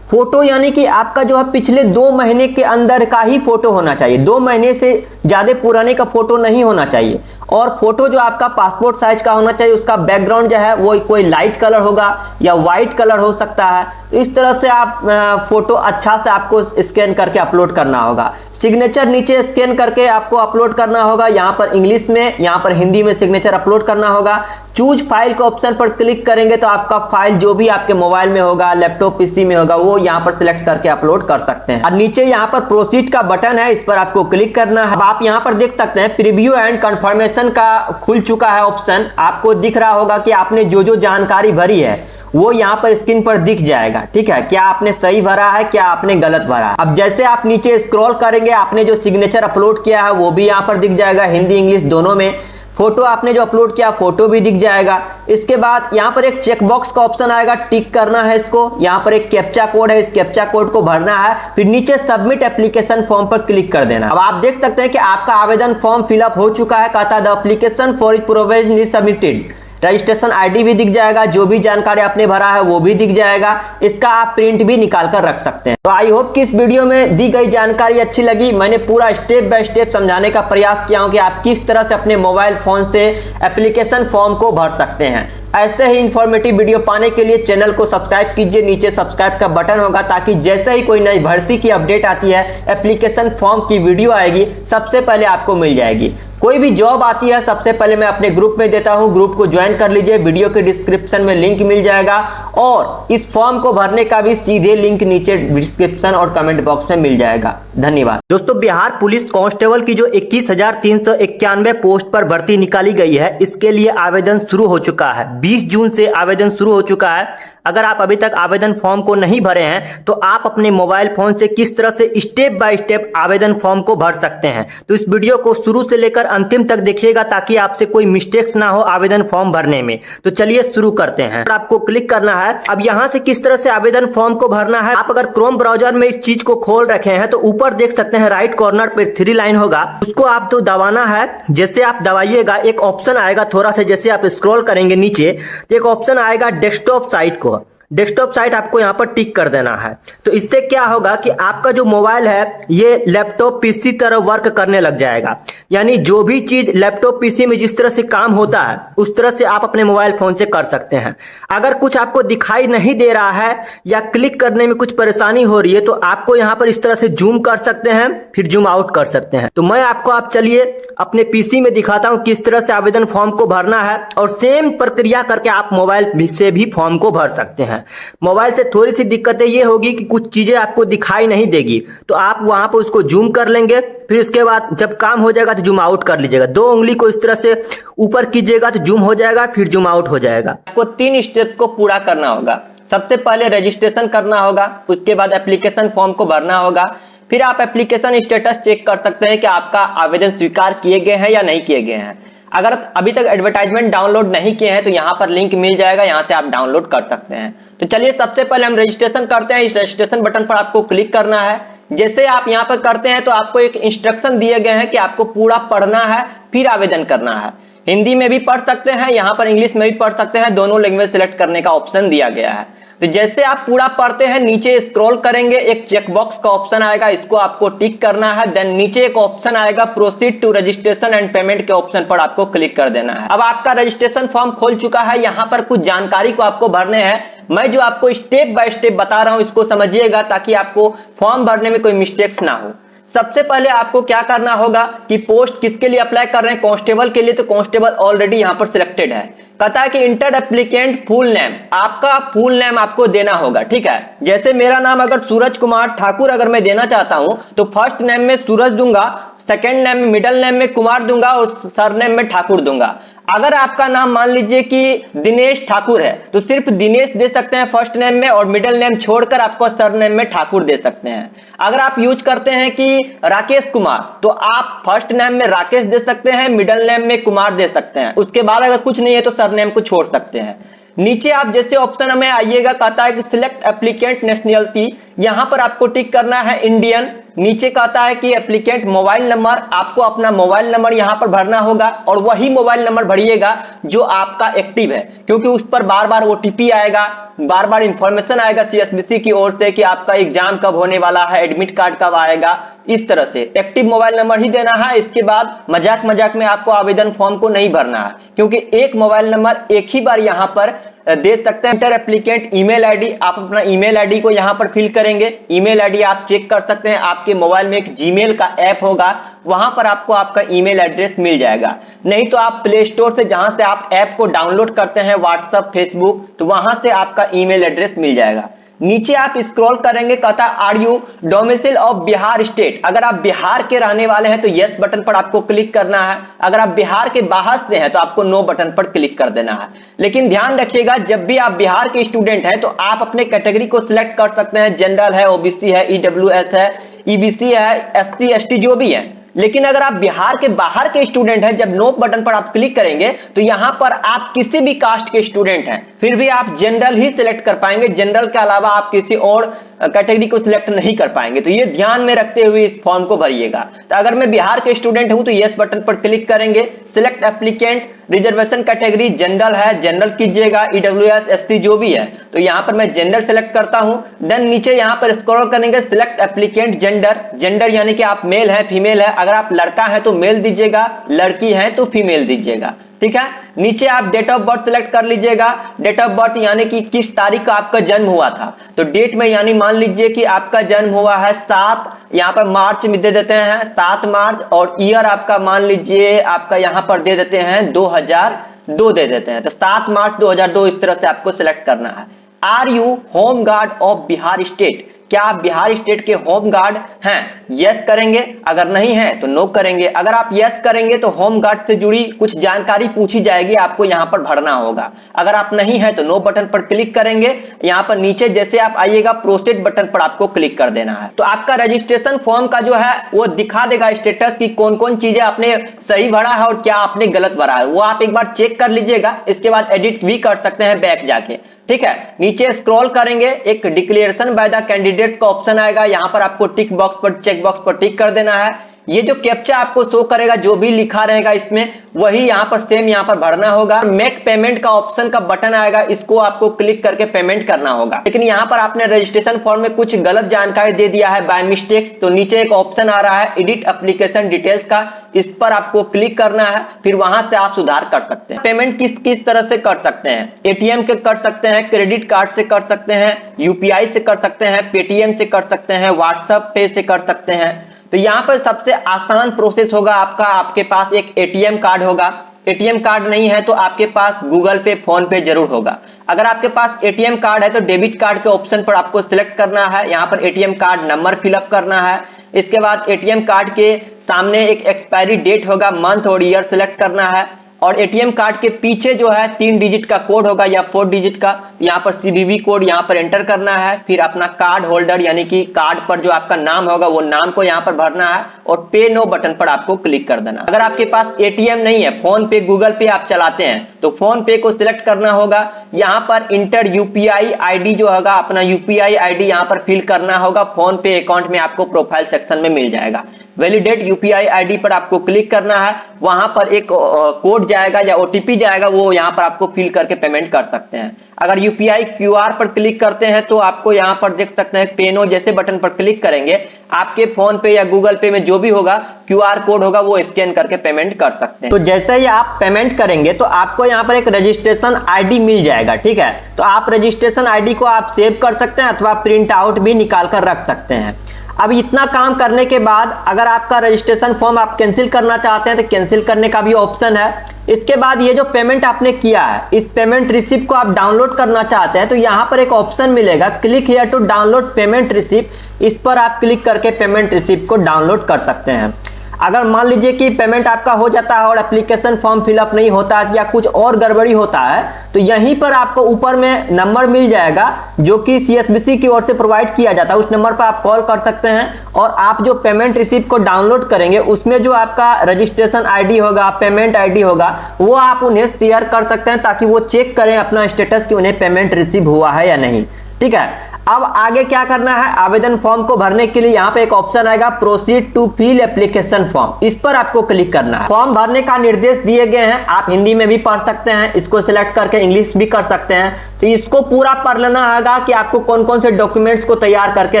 फोटो यानी कि आपका जो है पिछले 2 महीने के अंदर का ही फोटो होना चाहिए, 2 महीने से ज्यादा पुराने का फोटो नहीं होना चाहिए। और फोटो जो आपका पासपोर्ट साइज का होना चाहिए, उसका बैकग्राउंड जो है वो कोई लाइट कलर होगा या व्हाइट कलर हो सकता है। इस तरह से आप फोटो अच्छा से आपको स्कैन करके अपलोड करना होगा। सिग्नेचर नीचे स्कैन करके आपको अपलोड करना होगा, यहाँ पर इंग्लिश में, यहाँ पर हिंदी में सिग्नेचर अपलोड करना होगा। चूज फाइल के ऑप्शन पर क्लिक करेंगे तो आपका फाइल जो भी आपके मोबाइल में होगा, लैपटॉप पीसी में होगा, वो यहाँ पर सिलेक्ट करके अपलोड कर सकते हैं। और नीचे यहाँ पर प्रोसीड का बटन है, इस पर आपको क्लिक करना है। अब आप यहाँ पर देख सकते हैं प्रीव्यू एंड कंफर्मेशन का खुल चुका है ऑप्शन, आपको दिख रहा होगा कि आपने जो जो जानकारी भरी है वो यहाँ पर स्क्रीन पर दिख जाएगा, ठीक है। क्या आपने सही भरा है, क्या आपने गलत भरा है। अब जैसे आप नीचे स्क्रॉल करेंगे, आपने जो सिग्नेचर अपलोड किया है वो भी यहाँ पर दिख जाएगा, हिंदी इंग्लिश दोनों में। फोटो आपने जो अपलोड किया फोटो भी दिख जाएगा। इसके बाद यहाँ पर एक चेकबॉक्स का ऑप्शन आएगा, टिक करना है इसको। यहाँ पर एक कैप्चा कोड है, इस कैप्चा कोड को भरना है, फिर नीचे सबमिट एप्लीकेशन फॉर्म पर क्लिक कर देना। अब आप देख सकते हैं कि आपका आवेदन फॉर्म फिलअप हो चुका है। कहता है the application for provisionally submitted. Registration ID भी दिख जाएगा, जो भी जानकारी आपने भरा है वो भी दिख जाएगा। इसका आप प्रिंट भी निकाल कर रख सकते हैं। तो आई होप कि इस वीडियो में दी गई जानकारी अच्छी लगी। मैंने पूरा स्टेप बाय स्टेप समझाने का प्रयास किया हूं कि आप किस तरह से अपने मोबाइल फोन से एप्लीकेशन फॉर्म को भर सकते हैं। ऐसे ही इंफॉर्मेटिव वीडियो पाने के लिए चैनल को सब्सक्राइब कीजिए, नीचे सब्सक्राइब का बटन होगा, ताकि जैसे ही कोई नई भर्ती की अपडेट आती है, एप्लीकेशन फॉर्म की वीडियो आएगी, सबसे पहले आपको मिल जाएगी। कोई भी जॉब आती है सबसे पहले मैं अपने ग्रुप में देता हूं, ग्रुप को ज्वाइन कर लीजिए, वीडियो के डिस्क्रिप्शन में लिंक मिल जाएगा। और इस फॉर्म को भरने का भी सीधे लिंक नीचे डिस्क्रिप्शन और कमेंट बॉक्स में मिल जाएगा। धन्यवाद दोस्तों। बिहार पुलिस कांस्टेबल की जो 21,391 पोस्ट पर भर्ती निकाली गई है, इसके लिए आवेदन शुरू हो चुका है। 20 जून से आवेदन शुरू हो चुका है। अगर आप अभी तक आवेदन फॉर्म को नहीं भरे हैं तो आप अपने मोबाइल फोन से किस तरह से स्टेप बाय स्टेप आवेदन फॉर्म को भर सकते हैं, तो इस वीडियो को शुरू से लेकर अंतिम तक देखिएगा, ताकि आपसे कोई मिस्टेक्स ना हो आवेदन फॉर्म भरने में। तो चलिए शुरू करते हैं। आपको क्लिक करना है। अब यहां से किस तरह से आवेदन फॉर्म को भरना है, आप अगर क्रोम ब्राउजर में इस चीज को खोल रखे हैं तो ऊपर देख सकते हैं राइट कॉर्नर पर 3 लाइन होगा, उसको आप तो दबाना है। जैसे आप दबाइएगा एक ऑप्शन आएगा, थोड़ा सा जैसे आप स्क्रॉल करेंगे नीचे तो एक ऑप्शन आएगा डेस्कटॉप साइट को। डेस्कटॉप साइट आपको यहाँ पर टिक कर देना है। तो इससे क्या होगा कि आपका जो मोबाइल है ये लैपटॉप पीसी तरह वर्क करने लग जाएगा। यानी जो भी चीज लैपटॉप पीसी में जिस तरह से काम होता है उस तरह से आप अपने मोबाइल फोन से कर सकते हैं। अगर कुछ आपको दिखाई नहीं दे रहा है या क्लिक करने में कुछ परेशानी हो रही है तो आपको यहाँ पर इस तरह से जूम कर सकते हैं, फिर जूम आउट कर सकते हैं। तो मैं आपको आप चलिए अपने पीसी में दिखाता हूँ किस तरह से आवेदन फॉर्म को भरना है, और सेम प्रक्रिया करके आप मोबाइल से भी फॉर्म को भर सकते हैं। हैं। मोबाइल से थोड़ी सी दिक्कतें ये होगी कि कुछ चीजें आपको दिखाई नहीं देगी, तो आप वहां पर उसको जूम कर लेंगे, फिर उसके बाद जब काम हो जाएगा तो जूम आउट कर लीजिएगा। 2 उंगली को इस तरह से ऊपर कीजिएगा तो जूम हो जाएगा, फिर जूम आउट हो जाएगा। आपको 3 स्टेप्स को पूरा करना होगा। सबसे पहले रजिस्ट्रेशन करना होगा, उसके बाद एप्लीकेशन फॉर्म को भरना होगा, फिर आप एप्लीकेशन स्टेटस चेक कर सकते हैं कि आपका आवेदन स्वीकार किए गए हैं या नहीं किए गए हैं। अगर अभी तक एडवर्टाइजमेंट डाउनलोड नहीं किए हैं तो यहाँ पर लिंक मिल जाएगा, यहाँ से आप डाउनलोड कर सकते हैं। तो चलिए सबसे पहले हम रजिस्ट्रेशन करते हैं। इस रजिस्ट्रेशन बटन पर आपको क्लिक करना है। जैसे आप यहाँ पर करते हैं तो आपको एक इंस्ट्रक्शन दिए गए हैं कि आपको पूरा पढ़ना है फिर आवेदन करना है। हिंदी में भी पढ़ सकते हैं, यहाँ पर इंग्लिश में भी पढ़ सकते हैं, दोनों लैंग्वेज सिलेक्ट करने का ऑप्शन दिया गया है। तो जैसे आप पूरा पढ़ते हैं नीचे स्क्रॉल करेंगे, एक चेकबॉक्स का ऑप्शन आएगा, इसको आपको टिक करना है। देन नीचे एक ऑप्शन आएगा proceed to registration and payment के ऑप्शन पर आपको क्लिक कर देना है। अब आपका रजिस्ट्रेशन फॉर्म खोल चुका है। यहाँ पर कुछ जानकारी को आपको भरने हैं। मैं जो आपको स्टेप बाय स्टेप बता रहा हूं इसको समझिएगा ताकि आपको फॉर्म भरने में कोई मिस्टेक्स ना हो। सबसे पहले आपको क्या करना होगा कि पोस्ट किसके लिए अप्लाई कर रहे हैं, कांस्टेबल के लिए, तो कांस्टेबल ऑलरेडी यहां पर सिलेक्टेड है। कहता है कि इंटर एप्लीकेंट फुल नेम, आपका फुल नेम आपको देना होगा, ठीक है। जैसे मेरा नाम अगर सूरज कुमार ठाकुर अगर मैं देना चाहता हूं तो फर्स्ट नेम में सूरज दूंगा, सेकेंड नेम में, मिडिल नेम में कुमार दूंगा और सरनेम में ठाकुर दूंगा। अगर आपका नाम मान लीजिए कि दिनेश ठाकुर है तो सिर्फ दिनेश दे सकते हैं फर्स्ट नेम में, और मिडिल नेम छोड़कर आपको सरनेम में ठाकुर दे सकते हैं। अगर आप यूज करते हैं कि राकेश कुमार तो आप फर्स्ट नेम में राकेश दे सकते हैं, मिडिल नेम में कुमार दे सकते हैं। उसके बाद अगर कुछ नहीं है तो सरनेम को छोड़ सकते हैं। नीचे आप जैसे ऑप्शन में आइएगा, कहता है कि सिलेक्ट एप्लीकेंट नेशनलिटी, यहां पर आपको टिक करना है इंडियन। नीचे कहता है कि एप्लीकेंट मोबाइल नंबर, आपको अपना मोबाइल नंबर यहां पर भरना होगा और वही मोबाइल नंबर भरिएगा जो आपका एक्टिव है, क्योंकि उस पर बार बार ओटीपी आएगा, बार बार इंफॉर्मेशन आएगा सीएसबीसी की ओर से कि आपका एग्जाम कब होने वाला है, एडमिट कार्ड कब आएगा। इस तरह से एक्टिव मोबाइल नंबर ही देना है। इसके बाद मजाक मजाक में आपको आवेदन फॉर्म को नहीं भरना है, क्योंकि एक मोबाइल नंबर एक ही बार यहां पर दे सकते हैं। इंटर एप्लीकेंट ईमेल आईडी, आप अपना ईमेल आईडी को यहां पर फिल करेंगे। ईमेल आईडी आप चेक कर सकते हैं, आपके मोबाइल में एक जीमेल का ऐप होगा, वहां पर आपको आपका ईमेल एड्रेस मिल जाएगा। नहीं तो आप प्ले स्टोर से जहां से आप ऐप को डाउनलोड करते हैं, व्हाट्सएप, फेसबुक, तो वहां से आपका ईमेल एड्रेस मिल जाएगा। नीचे आप स्क्रॉल करेंगे, कहता है are you domicile of Bihar state, अगर आप बिहार के रहने वाले हैं तो यस बटन पर आपको क्लिक करना है। अगर आप बिहार के बाहर से हैं तो आपको नो बटन पर क्लिक कर देना है। लेकिन ध्यान रखिएगा, जब भी आप बिहार के स्टूडेंट हैं तो आप अपने कैटेगरी को सिलेक्ट कर सकते हैं, जनरल है, ओबीसी है, ईडब्ल्यूएस है, ईबीसी है, एससी एसटी जो भी है। लेकिन अगर आप बिहार के बाहर के स्टूडेंट हैं, जब नो बटन पर आप क्लिक करेंगे तो यहां पर आप किसी भी कास्ट के स्टूडेंट हैं फिर भी आप जनरल ही सिलेक्ट कर पाएंगे। जनरल के अलावा आप किसी और कैटेगरी को सिलेक्ट नहीं कर पाएंगे। तो ये ध्यान में रखते हुए इस फॉर्म को भरिएगा। तो अगर मैं बिहार के स्टूडेंट हूं तो यस बटन पर क्लिक करेंगे। Select applicant, reservation category general है, जनरल कीजिएगा, ईडब्ल्यूएस, एससी जो भी है, तो यहां पर मैं जनरल सिलेक्ट करता हूं। देन नीचे यहां पर स्क्रॉल करेंगे, सिलेक्ट एप्लीकेंट जेंडर, जेंडर यानी कि आप मेल है, फीमेल है। अगर आप लड़का है तो मेल दीजिएगा, लड़की है तो फीमेल दीजिएगा, ठीक है। नीचे आप डेट ऑफ बर्थ सिलेक्ट कर लीजिएगा। डेट ऑफ बर्थ यानी कि किस तारीख का आपका जन्म हुआ था, तो डेट में यानी मान लीजिए कि आपका जन्म हुआ है 7, यहाँ पर मार्च में दे देते हैं 7 मार्च, और ईयर आपका मान लीजिए आपका यहाँ पर दे देते हैं 2002 दे देते हैं, तो 7 मार्च 2002 इस तरह से आपको सिलेक्ट करना है। Are you home guard of Bihar state, क्या आप बिहार स्टेट के होम गार्ड हैं? यस करेंगे, अगर नहीं है तो नो करेंगे। अगर आप यस करेंगे तो होम गार्ड से जुड़ी कुछ जानकारी पूछी जाएगी, आपको यहां पर भरना होगा। अगर आप नहीं है तो नो बटन पर क्लिक करेंगे। यहां पर नीचे जैसे आप आइएगा प्रोसीड बटन पर आपको क्लिक कर देना है। तो आपका रजिस्ट्रेशन फॉर्म का जो है वो दिखा देगा स्टेटस की कौन कौन चीजें आपने सही भरा है और क्या आपने गलत भरा है, वो आप एक बार चेक कर लीजिएगा। इसके बाद एडिट भी कर सकते हैं बैक जाके, ठीक है। नीचे स्क्रॉल करेंगे, एक डिक्लेरेशन बाय द कैंडिडेट्स का ऑप्शन आएगा, यहां पर आपको टिक बॉक्स पर, चेक बॉक्स पर टिक कर देना है। ये जो कैप्चा आपको शो करेगा, जो भी लिखा रहेगा इसमें वही यहां पर सेम यहां पर भरना होगा। मेक पेमेंट का ऑप्शन का बटन आएगा, इसको आपको क्लिक करके पेमेंट करना होगा। लेकिन यहां पर आपने रजिस्ट्रेशन फॉर्म में कुछ गलत जानकारी दे दिया है बाय मिस्टेक्स, तो नीचे एक ऑप्शन आ रहा है एडिट एप्लीकेशन डिटेल्स का, इस पर आपको क्लिक करना है, फिर वहां से आप सुधार कर सकते हैं। पेमेंट किस किस तरह से कर सकते हैं, एटीएम के कर सकते हैं, क्रेडिट कार्ड से कर सकते हैं, यूपीआई से कर सकते हैं, पेटीएम से कर सकते हैं, व्हाट्सएप पे से कर सकते हैं। तो यहां पर सबसे आसान प्रोसेस होगा आपका, आपके पास एक एटीएम कार्ड होगा, एटीएम कार्ड नहीं है तो आपके पास गूगल पे, फोन पे जरूर होगा। अगर आपके पास एटीएम कार्ड है तो डेबिट कार्ड के ऑप्शन पर आपको सिलेक्ट करना है, यहाँ पर एटीएम कार्ड नंबर फिलअप करना है। इसके बाद एटीएम कार्ड के सामने एक एक्सपायरी डेट होगा, मंथ और ईयर सिलेक्ट करना है, और एटीएम कार्ड के पीछे जो है 3 डिजिट का कोड होगा या 4 डिजिट का, यहाँ पर सीवीवी कोड यहाँ पर एंटर करना है। फिर अपना कार्ड होल्डर यानी कि कार्ड पर जो आपका नाम होगा वो नाम को यहाँ पर भरना है और पे नो बटन पर आपको क्लिक कर देना। अगर आपके पास एटीएम नहीं है, फोन पे, गूगल पे आप चलाते हैं तो फोन पे को सिलेक्ट करना होगा। यहाँ पर इंटर यूपीआई आईडी जो होगा, अपना यूपीआई आईडी यहाँ पर फिल करना होगा। फोन पे अकाउंट में आपको प्रोफाइल सेक्शन में मिल जाएगा। वैलिडेट यूपीआई आईडी पर आपको क्लिक करना है, वहां पर एक कोड जाएगा या ओटीपी जाएगा, वो यहाँ पर आपको फिल करके पेमेंट कर सकते हैं। अगर यूपीआई क्यूआर पर क्लिक करते हैं तो आपको यहाँ पर देख सकते हैं पे नो जैसे बटन पर क्लिक करेंगे, आपके फोन पे या गूगल पे में जो भी होगा क्यूआर कोड होगा वो स्कैन करके पेमेंट कर सकते हैं। तो जैसे ही आप पेमेंट करेंगे तो आपको यहाँ पर एक रजिस्ट्रेशन आईडी मिल जाएगा, ठीक है। तो आप रजिस्ट्रेशन आईडी को आप सेव कर सकते हैं अथवा प्रिंट आउट भी निकाल कर रख सकते हैं। अब इतना काम करने के बाद अगर आपका रजिस्ट्रेशन फॉर्म आप कैंसिल करना चाहते हैं तो कैंसिल करने का भी ऑप्शन है। इसके बाद ये जो पेमेंट आपने किया है, इस पेमेंट रिसिप्ट को आप डाउनलोड करना चाहते हैं तो यहाँ पर एक ऑप्शन मिलेगा, click here to download payment receipt. इस पर आप क्लिक करके पेमेंट रिसिप्ट को डाउनलोड कर सकते हैं। अगर मान लीजिए कि पेमेंट आपका हो जाता है और एप्लीकेशन फॉर्म फिलअप नहीं होता है या कुछ और गड़बड़ी होता है तो यहीं पर आपको ऊपर में नंबर मिल जाएगा जो कि सीएसबीसी की ओर से प्रोवाइड किया जाता है। उस नंबर पर आप कॉल कर सकते हैं और आप जो पेमेंट रिसिप्ट को डाउनलोड करेंगे उसमें जो आपका रजिस्ट्रेशन आईडी होगा, पेमेंट आईडी होगा, वो आप उन्हें शेयर कर सकते हैं ताकि वो चेक करें अपना स्टेटस कि उन्हें पेमेंट रिसीव हुआ है या नहीं, ठीक है। अब आगे क्या करना है, आवेदन फॉर्म को भरने के लिए यहाँ पे एक ऑप्शन आएगा proceed to fill application form, इस पर आपको क्लिक करना है। फॉर्म भरने का निर्देश दिए गए हैं, आप हिंदी में भी पढ़ सकते हैं, इसको सिलेक्ट करके इंग्लिश भी कर सकते हैं। तो इसको पूरा पढ़ लेना होगा कि आपको कौन कौन से डॉक्यूमेंट्स को तैयार करके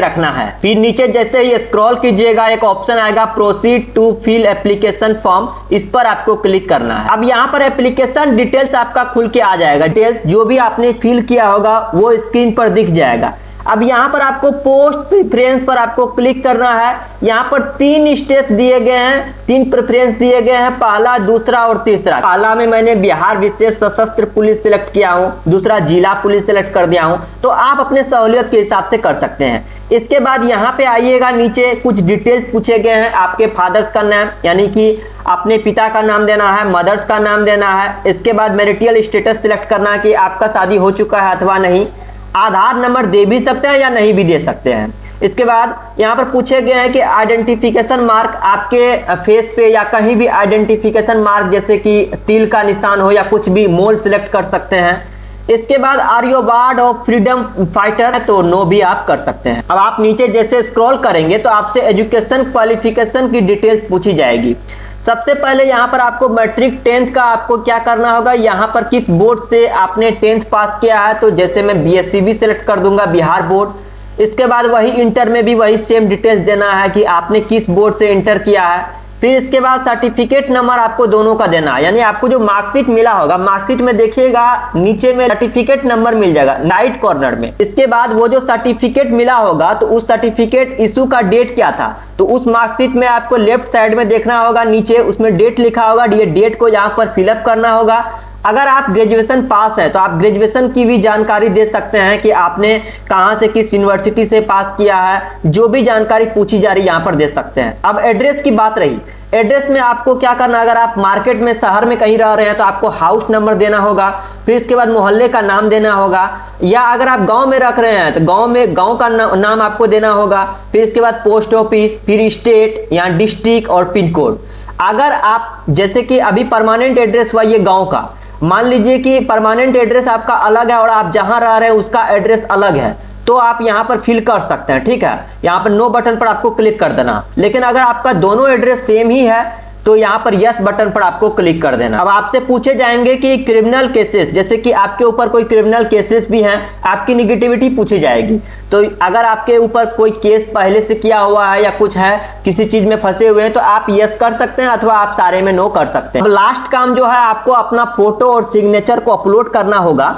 रखना है। फिर नीचे जैसे ही स्क्रॉल कीजिएगा एक ऑप्शन आएगा proceed to fill application form, इस पर आपको क्लिक करना है। अब यहाँ पर एप्लीकेशन डिटेल्स आपका खुल के आ जाएगा, डिटेल्स जो भी आपने फिल किया होगा वो स्क्रीन पर दिख जाएगा। अब यहाँ पर आपको पोस्ट प्रेफरेंस पर आपको क्लिक करना है। यहाँ पर 3 स्टेप दिए गए हैं, 3 प्रेफरेंस दिए गए हैं, पहला, दूसरा और तीसरा। पहला में मैंने बिहार विशेष सशस्त्र पुलिस सिलेक्ट किया हूँ, दूसरा जिला पुलिस सिलेक्ट कर दिया हूँ। तो आप अपने सहूलियत के हिसाब से कर सकते हैं। इसके बाद यहाँ पे आइएगा, नीचे कुछ डिटेल्स पूछे गए हैं, आपके फादर्स का नाम यानी कि अपने पिता का नाम देना है, मदर्स का नाम देना है। इसके बाद मैरिटल स्टेटस सिलेक्ट करना है कि आपका शादी हो चुका है अथवा नहीं। आधार नंबर दे भी सकते हैं या नहीं भी दे सकते हैं। इसके बाद यहाँ पर पूछे गए हैं कि आइडेंटिफिकेशन मार्क आपके फेस पे या कहीं भी आइडेंटिफिकेशन मार्क जैसे कि तिल का निशान हो या कुछ भी मोल सिलेक्ट कर सकते हैं। इसके बाद are you ward of freedom fighter है तो नो भी आप कर सकते हैं। अब आप नीचे जैसे स्क्रॉल करेंगे तो आपसे एजुकेशन क्वालिफिकेशन की डिटेल्स पूछी जाएगी। सबसे पहले यहाँ पर आपको मैट्रिक 10th का आपको क्या करना होगा, यहाँ पर किस बोर्ड से आपने 10th पास किया है, तो जैसे मैं बीएससीबी सेलेक्ट कर दूंगा, बिहार बोर्ड। इसके बाद वही इंटर में भी वही सेम डिटेल्स देना है कि आपने किस बोर्ड से इंटर किया है। फिर इसके बाद सर्टिफिकेट नंबर आपको दोनों का देना है, यानी आपको जो मार्कशीट मिला होगा, मार्कशीट में देखिएगा नीचे में सर्टिफिकेट नंबर मिल जाएगा राइट कॉर्नर में। इसके बाद वो जो सर्टिफिकेट मिला होगा तो उस सर्टिफिकेट इशू का डेट क्या था, तो उस मार्कशीट में आपको लेफ्ट साइड में देखना होगा, नीचे उसमें डेट लिखा होगा, ये डेट को यहाँ पर फिलअप करना होगा। अगर आप ग्रेजुएशन पास है तो आप ग्रेजुएशन की भी जानकारी दे सकते हैं कि आपने कहां से, किस यूनिवर्सिटी से पास किया है, जो भी जानकारी पूछी जा रही है यहाँ पर दे सकते हैं। अब एड्रेस की बात रही, एड्रेस में आपको क्या करना, अगर आप मार्केट में, शहर में कहीं रह रहे हैं तो आपको हाउस नंबर देना होगा। फिर इसके बाद मोहल्ले का नाम देना होगा, या अगर आप गांव में रख रहे हैं तो गांव में गांव का नाम आपको देना होगा। फिर इसके बाद पोस्ट ऑफिस, फिर स्टेट या डिस्ट्रिक्ट और पिन कोड। अगर आप जैसे कि अभी परमानेंट एड्रेस हुआ ये गांव का, मान लीजिए कि परमानेंट एड्रेस आपका अलग है और आप जहां रह रहे हैं उसका एड्रेस अलग है, तो आप यहां पर फिल कर सकते हैं, ठीक है। यहां पर नो बटन पर आपको क्लिक कर देना। लेकिन अगर आपका दोनों एड्रेस सेम ही है तो यहां पर यस बटन पर आपको क्लिक कर देना। अब आपसे पूछे जाएंगे कि क्रिमिनल केसेस, जैसे कि आपके ऊपर कोई क्रिमिनल केसेस भी हैं, आपकी निगेटिविटी पूछी जाएगी। तो अगर आपके ऊपर कोई केस पहले से किया हुआ है या कुछ है, किसी चीज में फंसे हुए हैं, तो आप यस कर सकते हैं अथवा आप सारे में नो कर सकते हैं। अब लास्ट काम जो है, आपको अपना फोटो और सिग्नेचर को अपलोड करना होगा।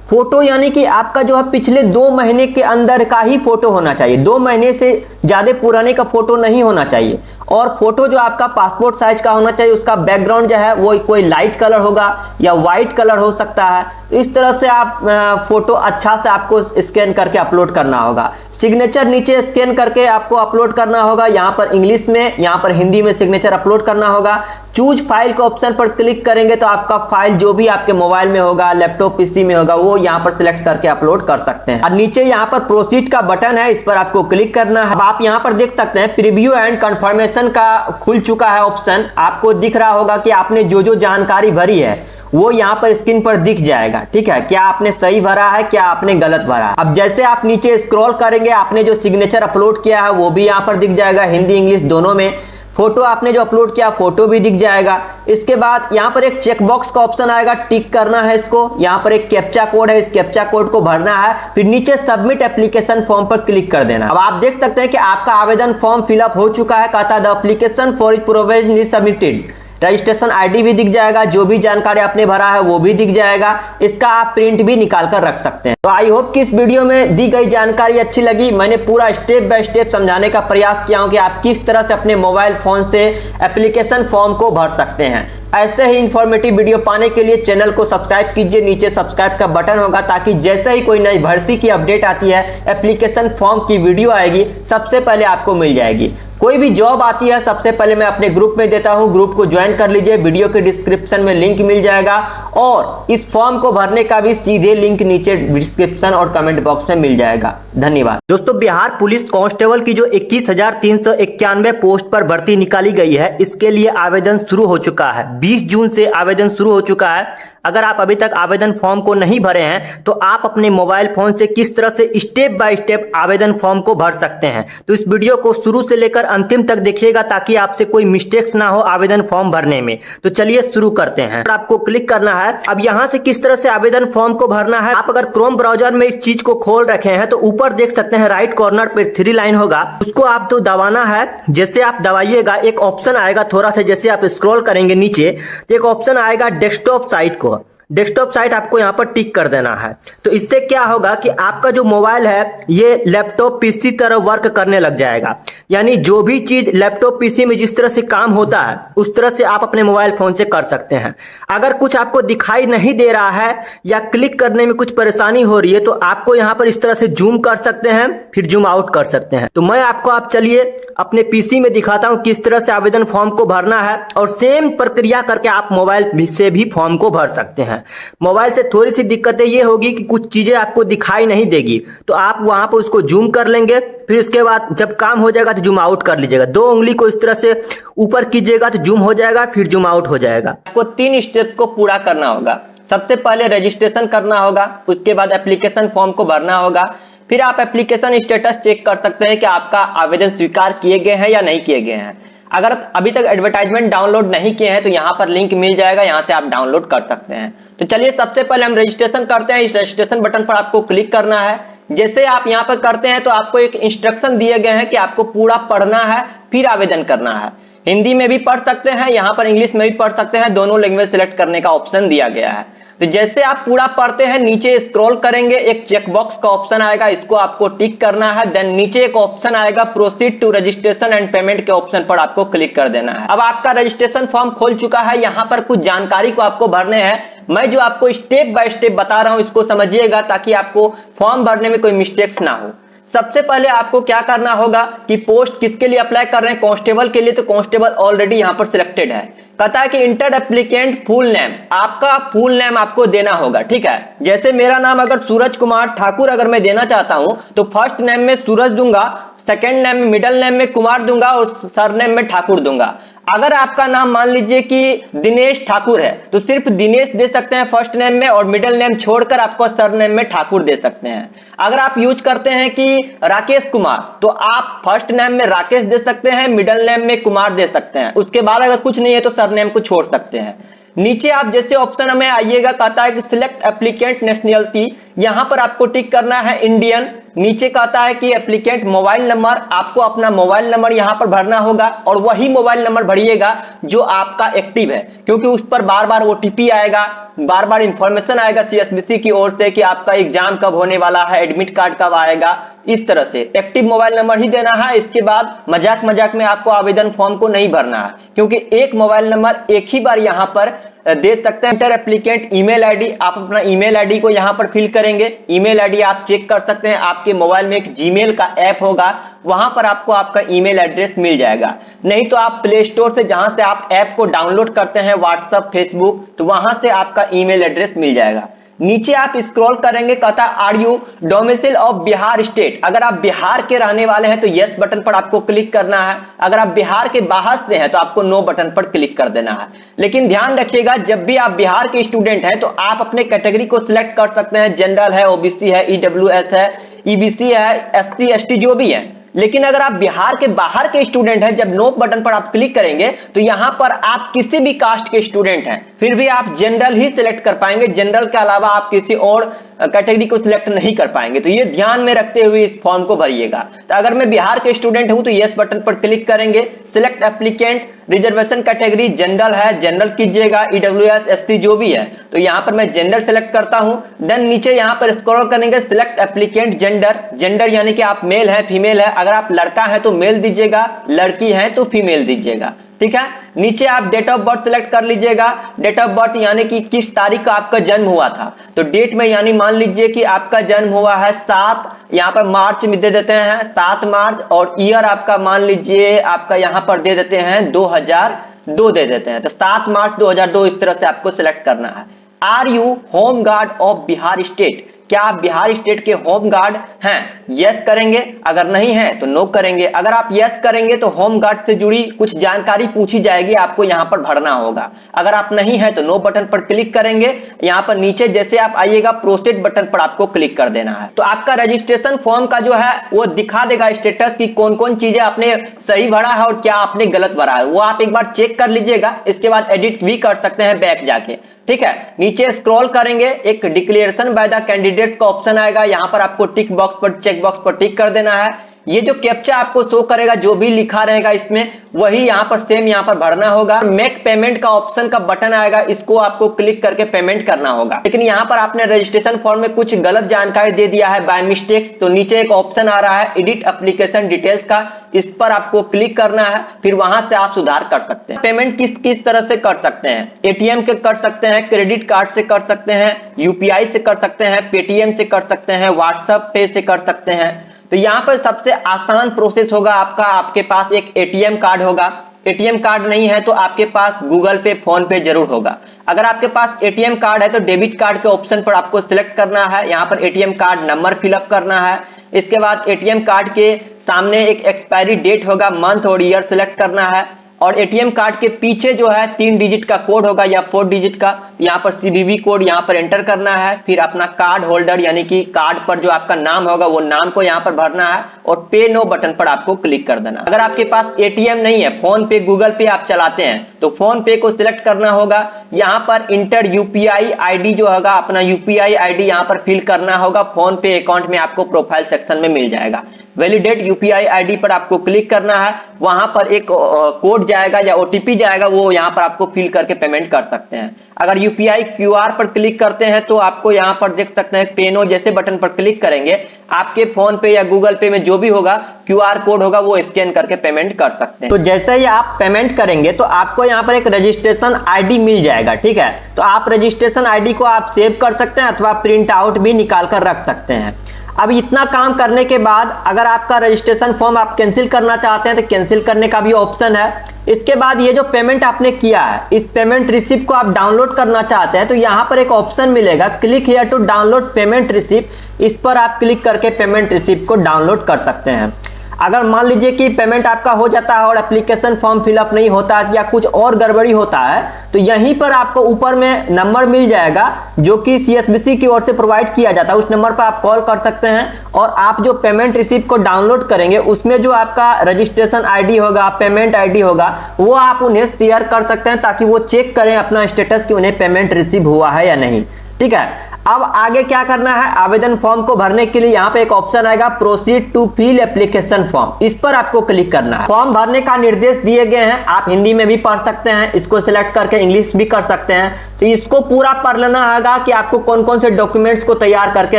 फोटो यानी कि आपका जो है पिछले 2 महीने के अंदर का ही फोटो होना चाहिए, 2 महीने से ज्यादा पुराने का फोटो नहीं होना चाहिए। और फोटो जो आपका पासपोर्ट साइज का होना चाहिए, उसका बैकग्राउंड जो है वो कोई लाइट कलर होगा या व्हाइट कलर हो सकता है। तो इस तरह से आप फोटो अच्छा से आपको स्कैन करके अपलोड करना होगा। सिग्नेचर नीचे स्कैन करके आपको अपलोड करना होगा, यहाँ पर इंग्लिश में, यहाँ पर हिंदी में सिग्नेचर अपलोड करना होगा। चूज फाइल के ऑप्शन पर क्लिक करेंगे तो आपका फाइल जो भी आपके मोबाइल में होगा, लैपटॉप पीसी में होगा, वो यहाँ पर सिलेक्ट करके अपलोड कर सकते हैं। और नीचे यहाँ पर प्रोसीड का बटन है, इस पर आपको क्लिक करना है। अब आप यहाँ पर देख सकते हैं प्रीव्यू एंड कंफर्मेशन का खुल चुका है ऑप्शन। आपको दिख रहा होगा कि आपने जो जो जानकारी भरी है वो यहाँ पर स्क्रीन पर दिख जाएगा। ठीक है, क्या आपने सही भरा है, क्या आपने गलत भरा है। अब जैसे आप नीचे स्क्रॉल करेंगे, आपने जो सिग्नेचर अपलोड किया है वो भी यहाँ पर दिख जाएगा, हिंदी इंग्लिश दोनों में। फोटो आपने जो अपलोड किया, फोटो भी दिख जाएगा। इसके बाद यहाँ पर एक चेकबॉक्स का ऑप्शन आएगा, टिक करना है इसको। यहाँ पर एक कैप्चा कोड है, इस कैप्चा कोड को भरना है, फिर नीचे सबमिट एप्लीकेशन फॉर्म पर क्लिक कर देना। अब आप देख सकते हैं कि आपका आवेदन फॉर्म फिलअप हो चुका है। कहता है the application for provisionally submitted. Registration ID भी दिख जाएगा, जो भी जानकारी आपने भरा है वो भी दिख जाएगा। इसका आप प्रिंट भी निकाल कर रख सकते हैं। तो आई होप कि इस वीडियो में दी गई जानकारी अच्छी लगी। मैंने पूरा स्टेप बाय स्टेप समझाने का प्रयास किया हूं कि आप किस तरह से अपने मोबाइल फोन से एप्लीकेशन फॉर्म को भर सकते हैं। ऐसे ही इंफॉर्मेटिव वीडियो पाने के लिए चैनल को सब्सक्राइब कीजिए, नीचे सब्सक्राइब का बटन होगा, ताकि जैसे ही कोई नई भर्ती की अपडेट आती है, एप्लीकेशन फॉर्म की वीडियो आएगी, सबसे पहले आपको मिल जाएगी। कोई भी जॉब आती है सबसे पहले मैं अपने ग्रुप में देता हूं, ग्रुप को ज्वाइन कर लीजिए, वीडियो के डिस्क्रिप्शन में लिंक मिल जाएगा। और इस फॉर्म को भरने का भी सीधे लिंक नीचे डिस्क्रिप्शन और कमेंट बॉक्स में मिल जाएगा। धन्यवाद दोस्तों। बिहार पुलिस कांस्टेबल की जो 21,391 पोस्ट पर भर्ती निकाली गई है, इसके लिए आवेदन शुरू हो चुका है। 20 जून से आवेदन शुरू हो चुका है। अगर आप अभी तक आवेदन फॉर्म को नहीं भरे हैं तो आप अपने मोबाइल फोन से किस तरह से स्टेप बाय स्टेप आवेदन फॉर्म को भर सकते हैं, तो इस वीडियो को शुरू से लेकर अंतिम तक देखिएगा, ताकि आपसे कोई मिस्टेक्स ना हो आवेदन फॉर्म भरने में। तो चलिए शुरू करते हैं। आपको क्लिक करना है। अब यहां से किस तरह से आवेदन फॉर्म को भरना है, आप अगर क्रोम ब्राउजर में इस चीज को खोल रखे हैं तो ऊपर देख सकते हैं राइट कॉर्नर पर 3 लाइन होगा, उसको आप तो दबाना है। जैसे आप दबाइएगा एक ऑप्शन आएगा, थोड़ा सा जैसे आप स्क्रॉल करेंगे नीचे तो एक ऑप्शन आएगा डेस्कटॉप साइट को। डेस्कटॉप साइट आपको यहाँ पर टिक कर देना है। तो इससे क्या होगा कि आपका जो मोबाइल है ये लैपटॉप पीसी तरह वर्क करने लग जाएगा। यानी जो भी चीज लैपटॉप पीसी में जिस तरह से काम होता है उस तरह से आप अपने मोबाइल फोन से कर सकते हैं। अगर कुछ आपको दिखाई नहीं दे रहा है या क्लिक करने में कुछ परेशानी हो रही है तो आपको यहाँ पर इस तरह से जूम कर सकते हैं, फिर जूम आउट कर सकते हैं। तो मैं आपको आप चलिए अपने पीसी में दिखाता हूँ किस तरह से आवेदन फॉर्म को भरना है, और सेम प्रक्रिया करके आप मोबाइल से भी फॉर्म को भर सकते हैं। मोबाइल से थोड़ी सी दिक्कतें ये होगी कि कुछ चीजें आपको दिखाई नहीं देगी, तो आप वहां पर उसको जूम कर लेंगे, फिर उसके बाद जब काम हो जाएगा तो जूम आउट कर लीजिएगा। 2 उंगली को इस तरह से ऊपर कीजिएगा तो जूम हो जाएगा, फिर जूम आउट हो जाएगा। आपको 3 स्टेप्स को पूरा करना होगा। सबसे पहले रजिस्ट्रेशन करना होगा, उसके बाद एप्लीकेशन फॉर्म को भरना होगा, फिर आप एप्लीकेशन स्टेटस चेक कर सकते हैं कि आपका आवेदन स्वीकार किए गए हैं या नहीं किए गए हैं। अगर अभी तक एडवर्टाइजमेंट डाउनलोड नहीं किए हैं तो यहाँ पर लिंक मिल जाएगा, यहाँ से आप डाउनलोड कर सकते हैं। तो चलिए सबसे पहले हम रजिस्ट्रेशन करते हैं। इस रजिस्ट्रेशन बटन पर आपको क्लिक करना है। जैसे आप यहाँ पर करते हैं तो आपको एक इंस्ट्रक्शन दिए गए हैं कि आपको पूरा पढ़ना है, फिर आवेदन करना है। हिंदी में भी पढ़ सकते हैं, यहाँ पर इंग्लिश में भी पढ़ सकते हैं, दोनों लैंग्वेज सिलेक्ट करने का ऑप्शन दिया गया है। तो जैसे आप पूरा पढ़ते हैं नीचे स्क्रॉल करेंगे, एक चेकबॉक्स का ऑप्शन आएगा, इसको आपको टिक करना है। देन नीचे एक ऑप्शन आएगा proceed to registration and payment के ऑप्शन पर आपको क्लिक कर देना है। अब आपका रजिस्ट्रेशन फॉर्म खोल चुका है। यहाँ पर कुछ जानकारी को आपको भरने हैं। मैं जो आपको स्टेप बाय स्टेप बता रहा हूं इसको समझिएगा, ताकि आपको फॉर्म भरने में कोई मिस्टेक्स ना हो। सबसे पहले आपको क्या करना होगा कि पोस्ट किसके लिए अप्लाई कर रहे हैं, कांस्टेबल के लिए, तो कांस्टेबल ऑलरेडी यहां पर सिलेक्टेड है। कहता है कि इंटर एप्लीकेंट फुल नेम, आपका फुल नेम आपको देना होगा। ठीक है, जैसे मेरा नाम अगर सूरज कुमार ठाकुर अगर मैं देना चाहता हूं तो फर्स्ट नेम में सूरज दूंगा, सेकंड नेम में मिडिल नेम में कुमार दूंगा और सरनेम में ठाकुर दूंगा। अगर आपका नाम मान लीजिए कि दिनेश ठाकुर है तो सिर्फ दिनेश दे सकते हैं फर्स्ट नेम में, और मिडिल नेम छोड़कर आपको सरनेम में ठाकुर दे सकते हैं। अगर आप यूज करते हैं कि राकेश कुमार तो आप फर्स्ट नेम में राकेश दे सकते हैं, मिडिल नेम में कुमार दे सकते हैं। उसके बाद अगर कुछ नहीं है तो सरनेम को छोड़ सकते हैं। नीचे आप जैसे ऑप्शन में आइएगा, कहता है कि सिलेक्ट एप्लीकेंट नेशनलिटी, यहां पर आपको टिक करना है इंडियन। नीचे कहता है कि एप्लीकेंट मोबाइल नंबर, आपको अपना मोबाइल नंबर यहां पर भरना होगा और वही मोबाइल नंबर भरिएगा जो आपका एक्टिव है, क्योंकि उस पर बार बार ओटीपी आएगा, बार बार इंफॉर्मेशन आएगा सीएसबीसी की ओर से कि आपका एग्जाम कब होने वाला है, एडमिट कार्ड कब आएगा। इस तरह से एक्टिव मोबाइल नंबर ही देना है। इसके बाद मजाक मजाक में आपको आवेदन फॉर्म को नहीं भरना है, क्योंकि एक मोबाइल नंबर एक ही बार यहां पर दे सकते हैं। इंटर एप्लीकेंट ईमेल आईडी, आप अपना ईमेल आईडी को यहां पर फिल करेंगे। ईमेल आईडी आप चेक कर सकते हैं, आपके मोबाइल में एक जीमेल का ऐप होगा, वहां पर आपको आपका ईमेल एड्रेस मिल जाएगा। नहीं तो आप प्ले स्टोर से, जहां से आप ऐप को डाउनलोड करते हैं व्हाट्सएप, फेसबुक, तो वहां से आपका ईमेल एड्रेस मिल जाएगा। नीचे आप स्क्रॉल करेंगे, कहता are you domicile of Bihar state. अगर आप बिहार के रहने वाले हैं तो यस बटन पर आपको क्लिक करना है। अगर आप बिहार के बाहर से हैं तो आपको नो बटन पर क्लिक कर देना है। लेकिन ध्यान रखिएगा, जब भी आप बिहार के स्टूडेंट हैं तो आप अपने कैटेगरी को सिलेक्ट कर सकते हैं। जनरल है, ओबीसी है, ईडब्ल्यूएस है, ईबीसी है, एससी एसटी जो भी है। लेकिन अगर आप बिहार के बाहर के स्टूडेंट हैं, जब नो बटन पर आप क्लिक करेंगे तो यहां पर आप किसी भी कास्ट के स्टूडेंट हैं फिर भी आप जनरल ही सिलेक्ट कर पाएंगे। जनरल के अलावा आप किसी और कैटेगरी को सिलेक्ट नहीं कर पाएंगे। तो ये ध्यान में रखते हुए इस फॉर्म को भरिएगा। तो अगर मैं बिहार के स्टूडेंट हूं तो यस बटन पर क्लिक करेंगे। Select applicant, reservation category general है, जनरल कीजिएगा, ईडब्ल्यूएस एससी जो भी है। तो यहां पर मैं जनरल सेलेक्ट करता हूं। देन नीचे यहां पर स्क्रॉल करेंगे, सिलेक्ट एप्लीकेंट जेंडर। जेंडर यानी कि आप मेल है, फीमेल है। अगर आप लड़का है तो मेल दीजिएगा, लड़की है तो फीमेल दीजिएगा। ठीक है। नीचे आप डेट ऑफ बर्थ सिलेक्ट कर लीजिएगा। डेट ऑफ बर्थ यानी कि किस तारीख को आपका जन्म हुआ था। तो डेट में यानी मान लीजिए कि आपका जन्म हुआ है 7, यहां पर मार्च में दे देते हैं 7 मार्च, और ईयर आपका मान लीजिए आपका यहां पर दे देते हैं 2002 दे देते हैं। तो 7 मार्च 2002 इस तरह से आपको सिलेक्ट करना है। Are you home guard of Bihar state, क्या आप बिहार स्टेट के होम गार्ड हैं? यस करेंगे, अगर नहीं है तो नो करेंगे। अगर आप यस करेंगे तो होम गार्ड से जुड़ी कुछ जानकारी पूछी जाएगी, आपको यहां पर भरना होगा। अगर आप नहीं है तो नो बटन पर क्लिक करेंगे। यहां पर नीचे जैसे आप आइएगा प्रोसीड बटन पर आपको क्लिक कर देना है। तो आपका रजिस्ट्रेशन फॉर्म का जो है वो दिखा देगा स्टेटस की कौन कौन चीजें आपने सही भरा है और क्या आपने गलत भरा है, वो आप एक बार चेक कर लीजिएगा। इसके बाद एडिट भी कर सकते हैं बैक जाके। ठीक है। नीचे स्क्रॉल करेंगे, एक डिक्लेरेशन बाय द कैंडिडेट्स का ऑप्शन आएगा। यहां पर आपको टिक बॉक्स पर, चेक बॉक्स पर टिक कर देना है। ये जो कैप्चा आपको शो करेगा, जो भी लिखा रहेगा इसमें, वही यहां पर सेम यहां पर भरना होगा। मेक पेमेंट का ऑप्शन का बटन आएगा, इसको आपको क्लिक करके पेमेंट करना होगा। लेकिन यहां पर आपने रजिस्ट्रेशन फॉर्म में कुछ गलत जानकारी दे दिया है बाय मिस्टेक्स। तो नीचे एक ऑप्शन आ रहा है एडिट एप्लीकेशन डिटेल्स का, इस पर आपको क्लिक करना है। फिर वहां से आप सुधार कर सकते हैं। पेमेंट किस किस तरह से कर सकते हैं? एटीएम के कर सकते हैं, क्रेडिट कार्ड से कर सकते हैं, यूपीआई से कर सकते हैं, पेटीएम से कर सकते हैं, व्हाट्सएप पे से कर सकते हैं। तो यहां पर सबसे आसान प्रोसेस होगा आपका, आपके पास एक एटीएम कार्ड होगा। एटीएम कार्ड नहीं है तो आपके पास गूगल पे, फोन पे जरूर होगा। अगर आपके पास एटीएम कार्ड है तो डेबिट कार्ड के ऑप्शन पर आपको सिलेक्ट करना है। यहां पर एटीएम कार्ड नंबर फिलअप करना है। इसके बाद एटीएम कार्ड के सामने एक एक्सपायरी डेट होगा, मंथ और ईयर सिलेक्ट करना है। और एटीएम कार्ड के पीछे जो है 3 डिजिट का कोड होगा या 4 डिजिट का, यहाँ पर सीवीवी कोड यहाँ पर एंटर करना है। फिर अपना कार्ड होल्डर यानी कि कार्ड पर जो आपका नाम होगा वो नाम को यहाँ पर भरना है और पे नो बटन पर आपको क्लिक कर देना। अगर आपके पास एटीएम नहीं है, फोन पे, गूगल पे आप चलाते हैं तो फोन पे को सिलेक्ट करना होगा। यहाँ पर इंटर यूपीआई आईडी जो होगा, अपना यूपीआई आईडी यहाँ पर फिल करना होगा। फोन पे अकाउंट में आपको प्रोफाइल सेक्शन में मिल जाएगा। वैलिडेट यूपीआई आईडी पर आपको क्लिक करना है। वहां पर एक कोड जाएगा या ओटीपी जाएगा, वो यहां पर आपको फिल करके पेमेंट कर सकते हैं। अगर यूपीआई क्यूआर पर क्लिक करते हैं तो आपको यहां पर देख सकते हैं पे नो जैसे बटन पर क्लिक करेंगे, आपके फोन पे या गूगल पे में जो भी होगा क्यूआर कोड होगा वो स्कैन करके पेमेंट कर सकते हैं। तो जैसे ही आप पेमेंट करेंगे तो आपको यहाँ पर एक रजिस्ट्रेशन आईडी मिल जाएगा। ठीक है। तो आप रजिस्ट्रेशन आईडी को आप सेव कर सकते हैं अथवा प्रिंट आउट भी निकाल कर रख सकते हैं। अब इतना काम करने के बाद अगर आपका रजिस्ट्रेशन फॉर्म आप कैंसिल करना चाहते हैं तो कैंसिल करने का भी ऑप्शन है। इसके बाद ये जो पेमेंट आपने किया है, इस पेमेंट रिसिप्ट को आप डाउनलोड करना चाहते हैं तो यहाँ पर एक ऑप्शन मिलेगा, click here to download payment receipt. इस पर आप क्लिक करके पेमेंट रिसिप्ट को डाउनलोड कर सकते हैं। अगर मान लीजिए कि पेमेंट आपका हो जाता है और एप्लीकेशन फॉर्म फिलअप नहीं होता या कुछ और गड़बड़ी होता है तो यहीं पर आपको ऊपर में नंबर मिल जाएगा जो कि सीएसबीसी की ओर से प्रोवाइड किया जाता है। उस नंबर पर आप कॉल कर सकते हैं और आप जो पेमेंट रिसिप्ट को डाउनलोड करेंगे उसमें जो आपका रजिस्ट्रेशन आईडी होगा, पेमेंट आईडी होगा, वो आप उन्हें शेयर कर सकते हैं ताकि वो चेक करें अपना स्टेटस कि उन्हें पेमेंट रिसीव हुआ है या नहीं। ठीक है। अब आगे क्या करना है, आवेदन फॉर्म को भरने के लिए यहाँ पे एक ऑप्शन आएगा proceed to fill application form, इस पर आपको क्लिक करना है। फॉर्म भरने का निर्देश दिए गए हैं, आप हिंदी में भी पढ़ सकते हैं, इसको सिलेक्ट करके इंग्लिश भी कर सकते हैं। तो इसको पूरा पढ़ लेना होगा कि आपको कौन कौन से डॉक्यूमेंट्स को तैयार करके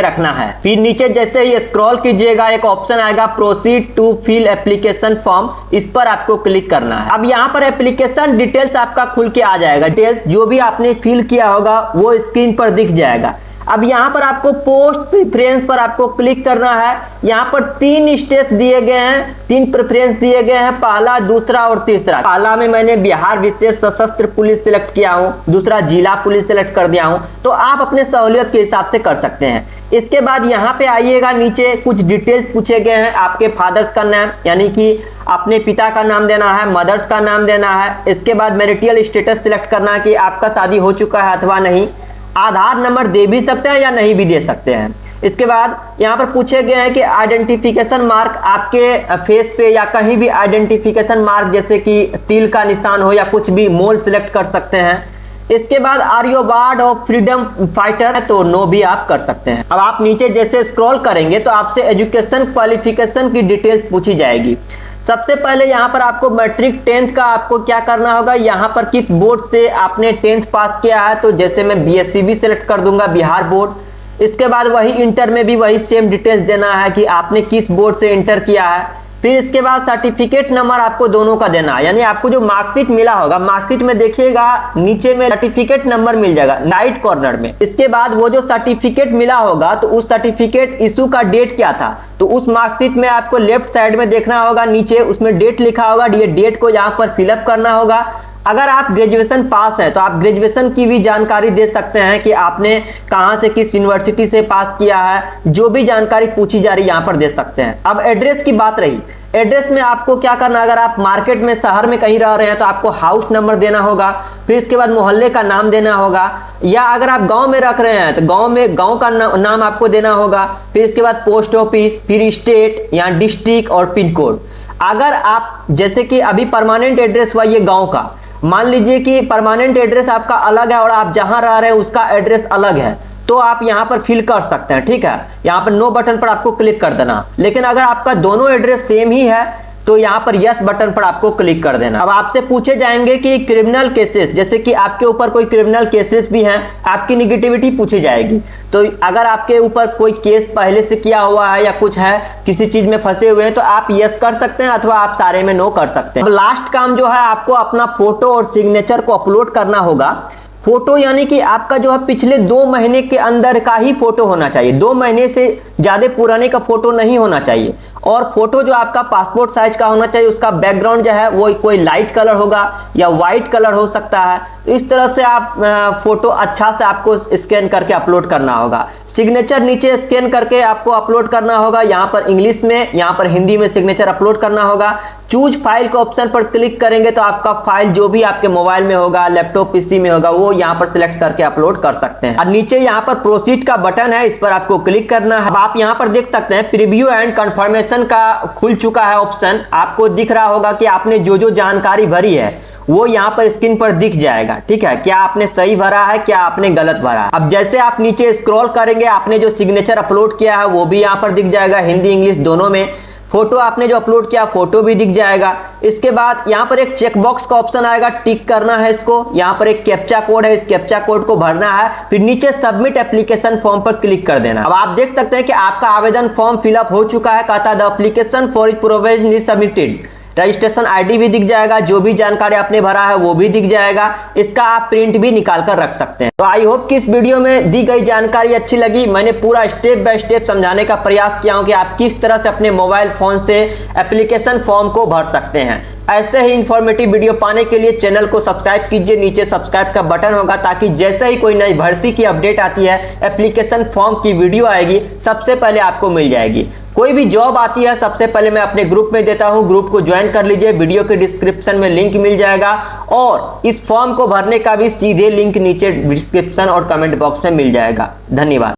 रखना है। फिर नीचे जैसे ही स्क्रॉल कीजिएगा एक ऑप्शन आएगा proceed to fill application form, इस पर आपको क्लिक करना है। अब यहाँ पर एप्लीकेशन डिटेल्स आपका खुल के आ जाएगा, डिटेल्स जो भी आपने फिल किया होगा वो स्क्रीन पर दिख जाएगा। अब यहाँ पर आपको पोस्ट प्रेफरेंस पर आपको क्लिक करना है। यहाँ पर 3 स्टेप दिए गए हैं, 3 प्रेफरेंस दिए गए हैं, पहला, दूसरा और तीसरा। पहला में मैंने बिहार विशेष सशस्त्र पुलिस सिलेक्ट किया हूँ, दूसरा जिला पुलिस सिलेक्ट कर दिया हूँ, तो आप अपने सहूलियत के हिसाब से कर सकते हैं। इसके बाद यहाँ पे आइएगा, नीचे कुछ डिटेल्स पूछे गए हैं, आपके फादर्स का नाम यानी कि अपने पिता का नाम देना है, मदर्स का नाम देना है। इसके बाद मैरिटल स्टेटस सिलेक्ट करना है कि आपका शादी हो चुका है अथवा नहीं। आधार नंबर दे भी सकते हैं या नहीं भी दे सकते हैं। इसके बाद यहाँ पर पूछे गए हैं कि आइडेंटिफिकेशन मार्क आपके फेस पे या कहीं भी आइडेंटिफिकेशन मार्क जैसे कि तिल का निशान हो या कुछ भी मोल सिलेक्ट कर सकते हैं। इसके बाद are you award of freedom fighter है तो नो भी आप कर सकते हैं। अब आप नीचे जैसे स्क्रॉल करेंगे तो आपसे एजुकेशन क्वालिफिकेशन की डिटेल्स पूछी जाएगी। सबसे पहले यहाँ पर आपको मैट्रिक 10th का आपको क्या करना होगा, यहाँ पर किस बोर्ड से आपने 10th पास किया है, तो जैसे मैं BSc सेलेक्ट कर दूंगा, बिहार बोर्ड। इसके बाद वही इंटर में भी वही सेम डिटेल्स देना है कि आपने किस बोर्ड से इंटर किया है। फिर इसके बाद सर्टिफिकेट नंबर आपको दोनों का देना है, यानी आपको जो मार्कशीट मिला होगा, मार्कशीट में देखिएगा नीचे में सर्टिफिकेट नंबर मिल जाएगा राइट कॉर्नर में। इसके बाद वो जो सर्टिफिकेट मिला होगा तो उस सर्टिफिकेट इशू का डेट क्या था, तो उस मार्कशीट में आपको लेफ्ट साइड में देखना होगा, नीचे उसमें डेट लिखा होगा, ये डेट को यहाँ पर फिलअप करना होगा। अगर आप ग्रेजुएशन पास हैं तो आप ग्रेजुएशन की भी जानकारी दे सकते हैं कि आपने कहां से किस यूनिवर्सिटी से पास किया है, जो भी जानकारी पूछी जा रही है यहाँ पर दे सकते हैं। अब एड्रेस की बात रही, एड्रेस में आपको क्या करना, अगर आप मार्केट में शहर में कहीं रह रहे हैं तो आपको हाउस नंबर देना होगा। फिर इसके बाद मोहल्ले का नाम देना होगा, या अगर आप गांव में रख रहे हैं तो गांव का नाम आपको देना होगा। फिर इसके बाद पोस्ट ऑफिस, फिर स्टेट या डिस्ट्रिक्ट और पिन कोड। अगर आप जैसे कि अभी परमानेंट एड्रेस हुआ ये गाँव का, मान लीजिए कि परमानेंट एड्रेस आपका अलग है और आप जहां रह रहे हैं उसका एड्रेस अलग है, तो आप यहां पर फिल कर सकते हैं, ठीक है। यहां पर नो बटन पर आपको क्लिक कर देना। लेकिन अगर आपका दोनों एड्रेस सेम ही है तो यहां पर यस बटन पर आपको क्लिक कर देना। अब आपसे पूछे जाएंगे कि क्रिमिनल केसेस, जैसे कि आपके ऊपर कोई क्रिमिनल केसेस भी हैं, आपकी निगेटिविटी पूछी जाएगी। तो अगर आपके ऊपर कोई केस पहले से किया हुआ है या कुछ है, किसी चीज में फंसे हुए हैं, तो आप यस कर सकते हैं अथवा आप सारे में नो कर सकते हैं। अब लास्ट काम जो है, आपको अपना फोटो और सिग्नेचर को अपलोड करना होगा। फोटो यानी कि आपका जो है पिछले 2 महीने के अंदर का ही फोटो होना चाहिए, 2 महीने से ज्यादा पुराने का फोटो नहीं होना चाहिए। और फोटो जो आपका पासपोर्ट साइज का होना चाहिए, उसका बैकग्राउंड जो है वो कोई लाइट कलर होगा या व्हाइट कलर हो सकता है। इस तरह से आप फोटो अच्छा से आपको स्कैन करके अपलोड करना होगा। सिग्नेचर नीचे स्कैन करके आपको अपलोड करना होगा, यहाँ पर इंग्लिश में, यहाँ पर हिंदी में सिग्नेचर अपलोड करना होगा। चूज फाइल के ऑप्शन पर क्लिक करेंगे तो आपका फाइल जो भी आपके मोबाइल में होगा, लैपटॉप पीसी में होगा, वो यहाँ पर सिलेक्ट करके अपलोड कर सकते हैं। और नीचे यहाँ पर प्रोसीड का बटन है, इस पर आपको क्लिक करना है। अब आप यहाँ पर देख सकते हैं प्रीव्यू एंड कंफर्मेशन का खुल चुका है ऑप्शन। आपको दिख रहा होगा कि आपने जो जो जानकारी भरी है वो यहाँ पर स्क्रीन पर दिख जाएगा, ठीक है। क्या आपने सही भरा है, क्या आपने गलत भरा है। अब जैसे आप नीचे स्क्रॉल करेंगे, आपने जो सिग्नेचर अपलोड किया है वो भी यहाँ पर दिख जाएगा, हिंदी इंग्लिश दोनों में। फोटो आपने जो अपलोड किया, फोटो भी दिख जाएगा। इसके बाद यहाँ पर एक चेकबॉक्स का ऑप्शन आएगा, टिक करना है इसको। यहाँ पर एक कैप्चा कोड है, इस कैप्चा कोड को भरना है। फिर नीचे सबमिट एप्लीकेशन फॉर्म पर क्लिक कर देना। अब आप देख सकते हैं कि आपका आवेदन फॉर्म फिलअप हो चुका है। कहता है the application for provisionally submitted. Registration ID भी दिख जाएगा, जो भी जानकारी आपने भरा है वो भी दिख जाएगा। इसका आप प्रिंट भी निकाल कर रख सकते हैं। तो आई होप कि इस वीडियो में दी गई जानकारी अच्छी लगी। मैंने पूरा स्टेप बाय स्टेप समझाने का प्रयास किया हूं कि आप किस तरह से अपने मोबाइल फोन से एप्लीकेशन फॉर्म को भर सकते हैं। ऐसे ही इंफॉर्मेटिव वीडियो पाने के लिए चैनल को सब्सक्राइब कीजिए, नीचे सब्सक्राइब का बटन होगा, ताकि जैसे ही कोई नई भर्ती की अपडेट आती है, एप्लीकेशन फॉर्म की वीडियो आएगी, सबसे पहले आपको मिल जाएगी। कोई भी जॉब आती है सबसे पहले मैं अपने ग्रुप में देता हूं, ग्रुप को ज्वाइन कर लीजिए, वीडियो के डिस्क्रिप्शन में लिंक मिल जाएगा। और इस फॉर्म को भरने का भी सीधे लिंक नीचे डिस्क्रिप्शन और कमेंट बॉक्स में मिल जाएगा। धन्यवाद।